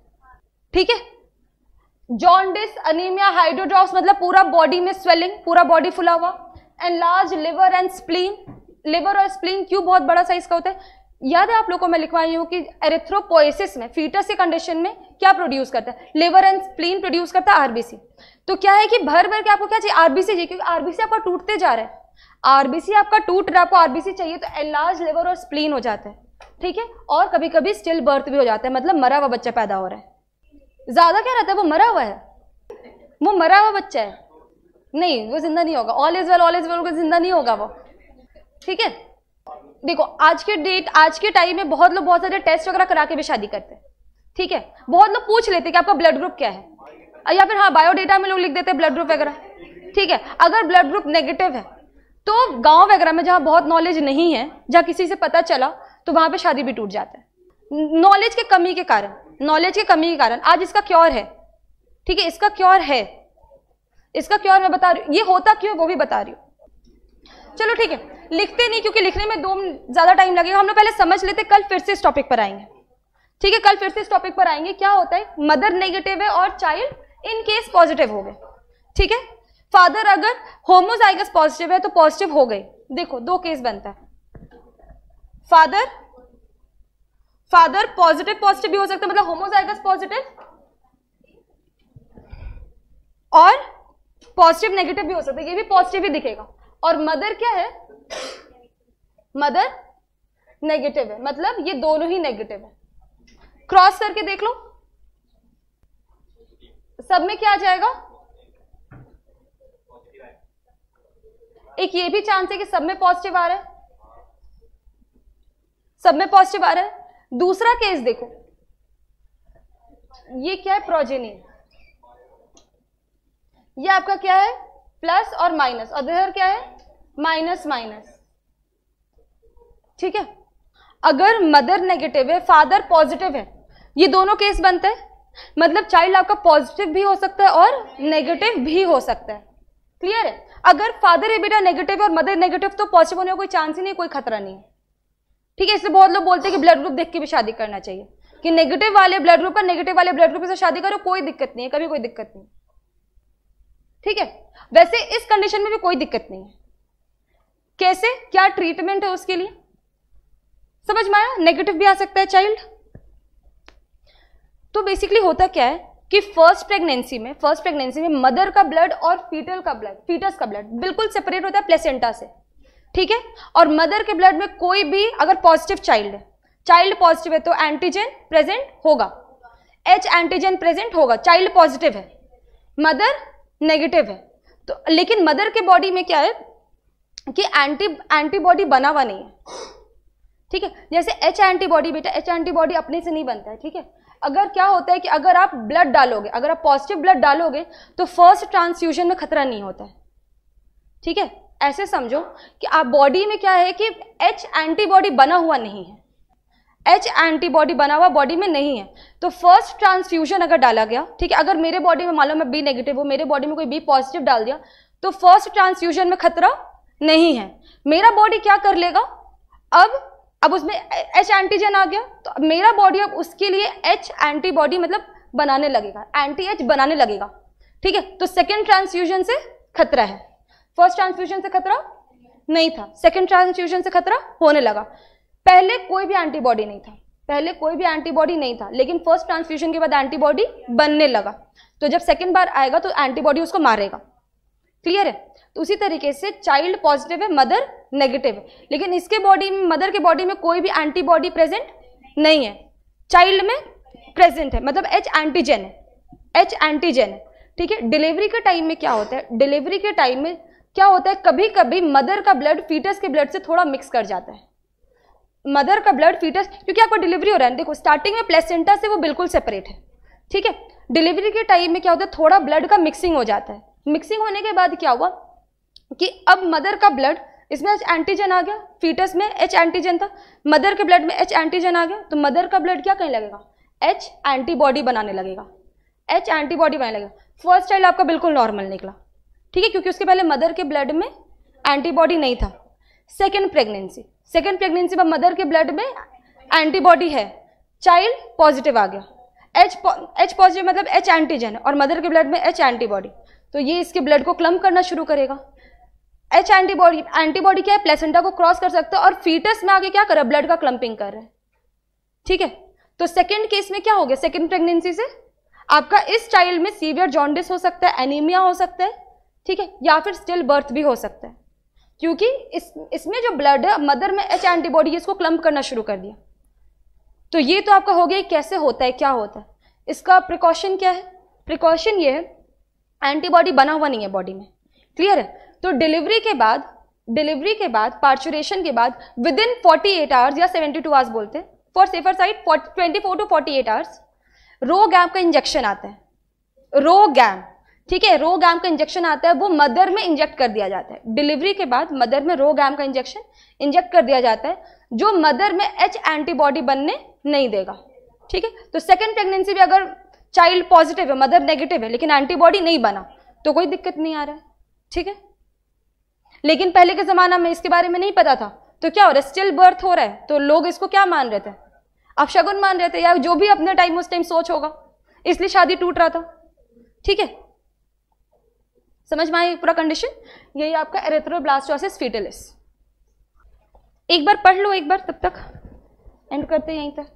S1: ठीक है। जॉन्डिस, अनीमिया, हाइड्रोड्रॉप्स मतलब पूरा बॉडी में स्वेलिंग, पूरा बॉडी फुला हुआ। Enlarge liver and spleen, liver और स्प्लीन क्यों बहुत बड़ा साइज का होता है, याद है आप लोगों को मैं लिखवाई हूं कि एरिथ्रोपोएसिस में फीटस की कंडीशन में क्या प्रोड्यूस करता है, लिवर एंड स्प्लीन प्रोड्यूस करता है आरबीसी। तो क्या है कि भर भर के आपको क्या चाहिए, आरबीसी चाहिए, क्योंकि आरबीसी आपका टूटते जा रहा है, आरबीसी आपका टूट रहा है, आपको आरबीसी चाहिए, तो एनलार्ज लिवर और स्प्लीन हो जाता है, ठीक है। और कभी कभी स्टिल बर्थ भी हो जाता है, मतलब मरा हुआ बच्चा पैदा हो रहा है। ज्यादा क्या रहता है, वो मरा हुआ है, वो मरा हुआ बच्चा है, नहीं वो जिंदा नहीं होगा। ऑल इज वेल जिंदा नहीं होगा वो, ठीक है। देखो आज के टाइम में बहुत लोग बहुत सारे टेस्ट वगैरह करा के भी शादी करते हैं, ठीक है। बहुत लोग पूछ लेते हैं कि आपका ब्लड ग्रुप क्या है, या फिर हाँ बायोडेटा में लोग लिख देते हैं ब्लड ग्रुप वगैरह, ठीक है। अगर ब्लड ग्रुप नेगेटिव है तो गांव वगैरह में जहां बहुत नॉलेज नहीं है, जहां किसी से पता चला तो वहां पे शादी भी टूट जाता है, नॉलेज की कमी के कारण। आज इसका क्योर है, ठीक है, इसका क्योर मैं बता रही हूँ। ये होता क्यों वो भी बता रही हूँ। चलो ठीक है, लिखते नहीं क्योंकि लिखने में ज्यादा टाइम लगेगा, हम लोग पहले समझ लेते, कल फिर से इस टॉपिक पर आएंगे, ठीक है। कल फिर से इस टॉपिक पर आएंगे। क्या होता है, मदर नेगेटिव है और चाइल्ड इन केस पॉजिटिव हो गए, ठीक है। फादर अगर होमोजाइगस पॉजिटिव है तो पॉजिटिव हो गए। देखो दो केस बनता है, फादर पॉजिटिव भी हो सकता है, मतलब होमोजाइगस पॉजिटिव, और पॉजिटिव नेगेटिव भी हो सकता है, ये भी पॉजिटिव ही दिखेगा। और मदर क्या है, मदर नेगेटिव है, मतलब ये दोनों ही नेगेटिव है। क्रॉस करके देख लो, सब में क्या आ जाएगा, एक ये भी चांस है कि सब में पॉजिटिव आ रहा है, दूसरा केस देखो, ये क्या है, प्रोजेनी, ये आपका क्या है, प्लस और माइनस, और इधर क्या है, माइनस, ठीक है। अगर मदर नेगेटिव है, फादर पॉजिटिव है, ये दोनों केस बनते हैं, मतलब चाइल्ड आपका पॉजिटिव भी हो सकता है और नेगेटिव भी हो सकता है। क्लियर है? अगर फादर है बेटा नेगेटिव और मदर नेगेटिव तो पॉजिटिव होने का कोई चांस ही नहीं, कोई खतरा नहीं है, ठीक है। इसलिए बहुत लोग बोलते हैं कि ब्लड ग्रुप देख के भी शादी करना चाहिए, कि नेगेटिव वाले ब्लड ग्रुप से शादी करो, कोई दिक्कत नहीं है, कभी कोई दिक्कत नहीं, ठीक है। वैसे इस कंडीशन में भी कोई दिक्कत नहीं है। कैसे, क्या ट्रीटमेंट है उसके लिए, समझ में आया? नेगेटिव भी आ सकता है चाइल्ड। तो बेसिकली होता क्या है कि फर्स्ट प्रेगनेंसी में मदर का ब्लड और फीटस का ब्लड बिल्कुल सेपरेट होता है प्लेसेंटा से, ठीक है। और मदर के ब्लड में कोई भी अगर पॉजिटिव चाइल्ड पॉजिटिव है तो एंटीजन प्रेजेंट होगा, H एंटीजन प्रेजेंट होगा, चाइल्ड पॉजिटिव है, मदर नेगेटिव है। तो लेकिन मदर के बॉडी में क्या है कि एंटीबॉडी बना हुआ नहीं है, ठीक है। जैसे H एंटीबॉडी, बेटा H एंटीबॉडी अपने से नहीं बनता है, ठीक है। अगर क्या होता है कि अगर आप ब्लड डालोगे, अगर आप पॉजिटिव ब्लड डालोगे तो फर्स्ट ट्रांसफ्यूजन में खतरा नहीं होता है, ठीक है। ऐसे समझो कि आप बॉडी में क्या है कि H एंटीबॉडी बना हुआ नहीं है, H एंटीबॉडी बना हुआ बॉडी में नहीं है, तो फर्स्ट ट्रांसफ्यूजन अगर डाला गया, ठीक है, अगर मेरे बॉडी में मान लो मैं बी नेगेटिव हूं, मेरे बॉडी में कोई बी पॉजिटिव डाल दिया, तो फर्स्ट ट्रांसफ्यूजन में खतरा नहीं है। मेरा बॉडी क्या कर लेगा, अब उसमें एच एंटीजन आ गया, तो मेरा बॉडी अब उसके लिए एच एंटीबॉडी मतलब बनाने लगेगा, एंटी एच बनाने लगेगा, ठीक है। तो सेकेंड ट्रांसफ्यूजन से खतरा है, फर्स्ट ट्रांसफ्यूजन से खतरा नहीं था, सेकेंड ट्रांसफ्यूजन से खतरा होने लगा। पहले कोई भी एंटीबॉडी नहीं था, पहले कोई भी एंटीबॉडी नहीं था, लेकिन फर्स्ट ट्रांसफ्यूजन के बाद एंटीबॉडी बनने लगा, तो जब सेकेंड बार आएगा तो एंटीबॉडी उसको मारेगा। क्लियर है? तो उसी तरीके से चाइल्ड पॉजिटिव है, मदर नेगेटिव है, लेकिन इसके बॉडी में, मदर के बॉडी में कोई भी एंटीबॉडी प्रेजेंट नहीं है, चाइल्ड में प्रेजेंट है, मतलब एच एंटीजन है, एच एंटीजन है, ठीक है। डिलीवरी के टाइम में क्या होता है, डिलीवरी के टाइम में क्या होता है, कभी कभी मदर का ब्लड फीटस के ब्लड से थोड़ा मिक्स कर जाता है, मदर का ब्लड फीटस, क्योंकि आपका डिलीवरी हो रहा है, देखो स्टार्टिंग में प्लेसेंटा से वो बिल्कुल सेपरेट है, ठीक है। डिलीवरी के टाइम में क्या होता है, थोड़ा ब्लड का मिक्सिंग हो जाता है, मिक्सिंग होने के बाद क्या हुआ कि अब मदर का ब्लड, इसमें एच एंटीजन आ गया, फीटस में एच एंटीजन था, मदर के ब्लड में एच एंटीजन आ गया, तो मदर का ब्लड क्या करने लगेगा, एच एंटीबॉडी बनाने लगेगा, एच एंटीबॉडी बनाने लगेगा। फर्स्ट चाइल्ड आपका बिल्कुल नॉर्मल निकला, ठीक है, क्योंकि उसके पहले मदर के ब्लड में एंटीबॉडी नहीं था। सेकेंड प्रेगनेंसी में मदर के ब्लड में एंटीबॉडी है, चाइल्ड पॉजिटिव आ गया, एच पॉजिटिव मतलब एच एंटीजन, और मदर के ब्लड में एच एंटीबॉडी, तो ये इसके ब्लड को क्लम्प करना शुरू करेगा। एच एंटीबॉडी, एंटीबॉडी क्या है, प्लेसेंटा को क्रॉस कर सकता है और फीटस में आगे क्या कर रहा है, ब्लड का क्लम्पिंग कर रहा है, ठीक है। तो सेकेंड केस में क्या हो गया, सेकेंड प्रेगनेंसी से आपका इस चाइल्ड में सीवियर जॉन्डिस हो सकता है, एनीमिया हो सकता है, ठीक है, या फिर स्टिल बर्थ भी हो सकता है, क्योंकि इसमें जो ब्लड है, मदर में एच एंटीबॉडी इसको क्लम्प करना शुरू कर दिया। तो ये तो आपका हो गया कैसे होता है, क्या होता है, इसका प्रिकॉशन क्या है, प्रिकॉशन ये है एंटीबॉडी बना हुआ नहीं है बॉडी में, क्लियर है। तो डिलीवरी के बाद पार्चुरेशन के बाद विद इन 48 आवर्स या 72 आवर्स बोलते हैं, for safer side 24 to 48 hours RhoGAM का इंजेक्शन आता है, रो गैम, ठीक है, रो गैम का इंजेक्शन आता है, वो मदर में इंजेक्ट कर दिया जाता है। डिलीवरी के बाद मदर में रो गैम का इंजेक्शन इंजेक्ट कर दिया जाता है, जो मदर में एच एंटीबॉडी बनने नहीं देगा, ठीक है। तो सेकेंड प्रेगनेंसी में अगर चाइल्ड पॉजिटिव है, मदर नेगेटिव है, लेकिन एंटीबॉडी नहीं बना, तो कोई दिक्कत नहीं आ रहा है, ठीक है। लेकिन पहले के जमाना में इसके बारे में नहीं पता था, तो क्या हो रहा है, स्टिल बर्थ हो रहा है, तो लोग इसको क्या मान रहे थे, अपशगुन मान रहे थे, या जो भी अपने टाइम उस टाइम सोच होगा, इसलिए शादी टूट रहा था, ठीक है। समझ में आई पूरा कंडीशन, यही आपका एरिथ्रोब्लास्टोसिस फीटलिस। एक बार पढ़ लो, एक बार, तब तक एंड करते हैं यहीं तक।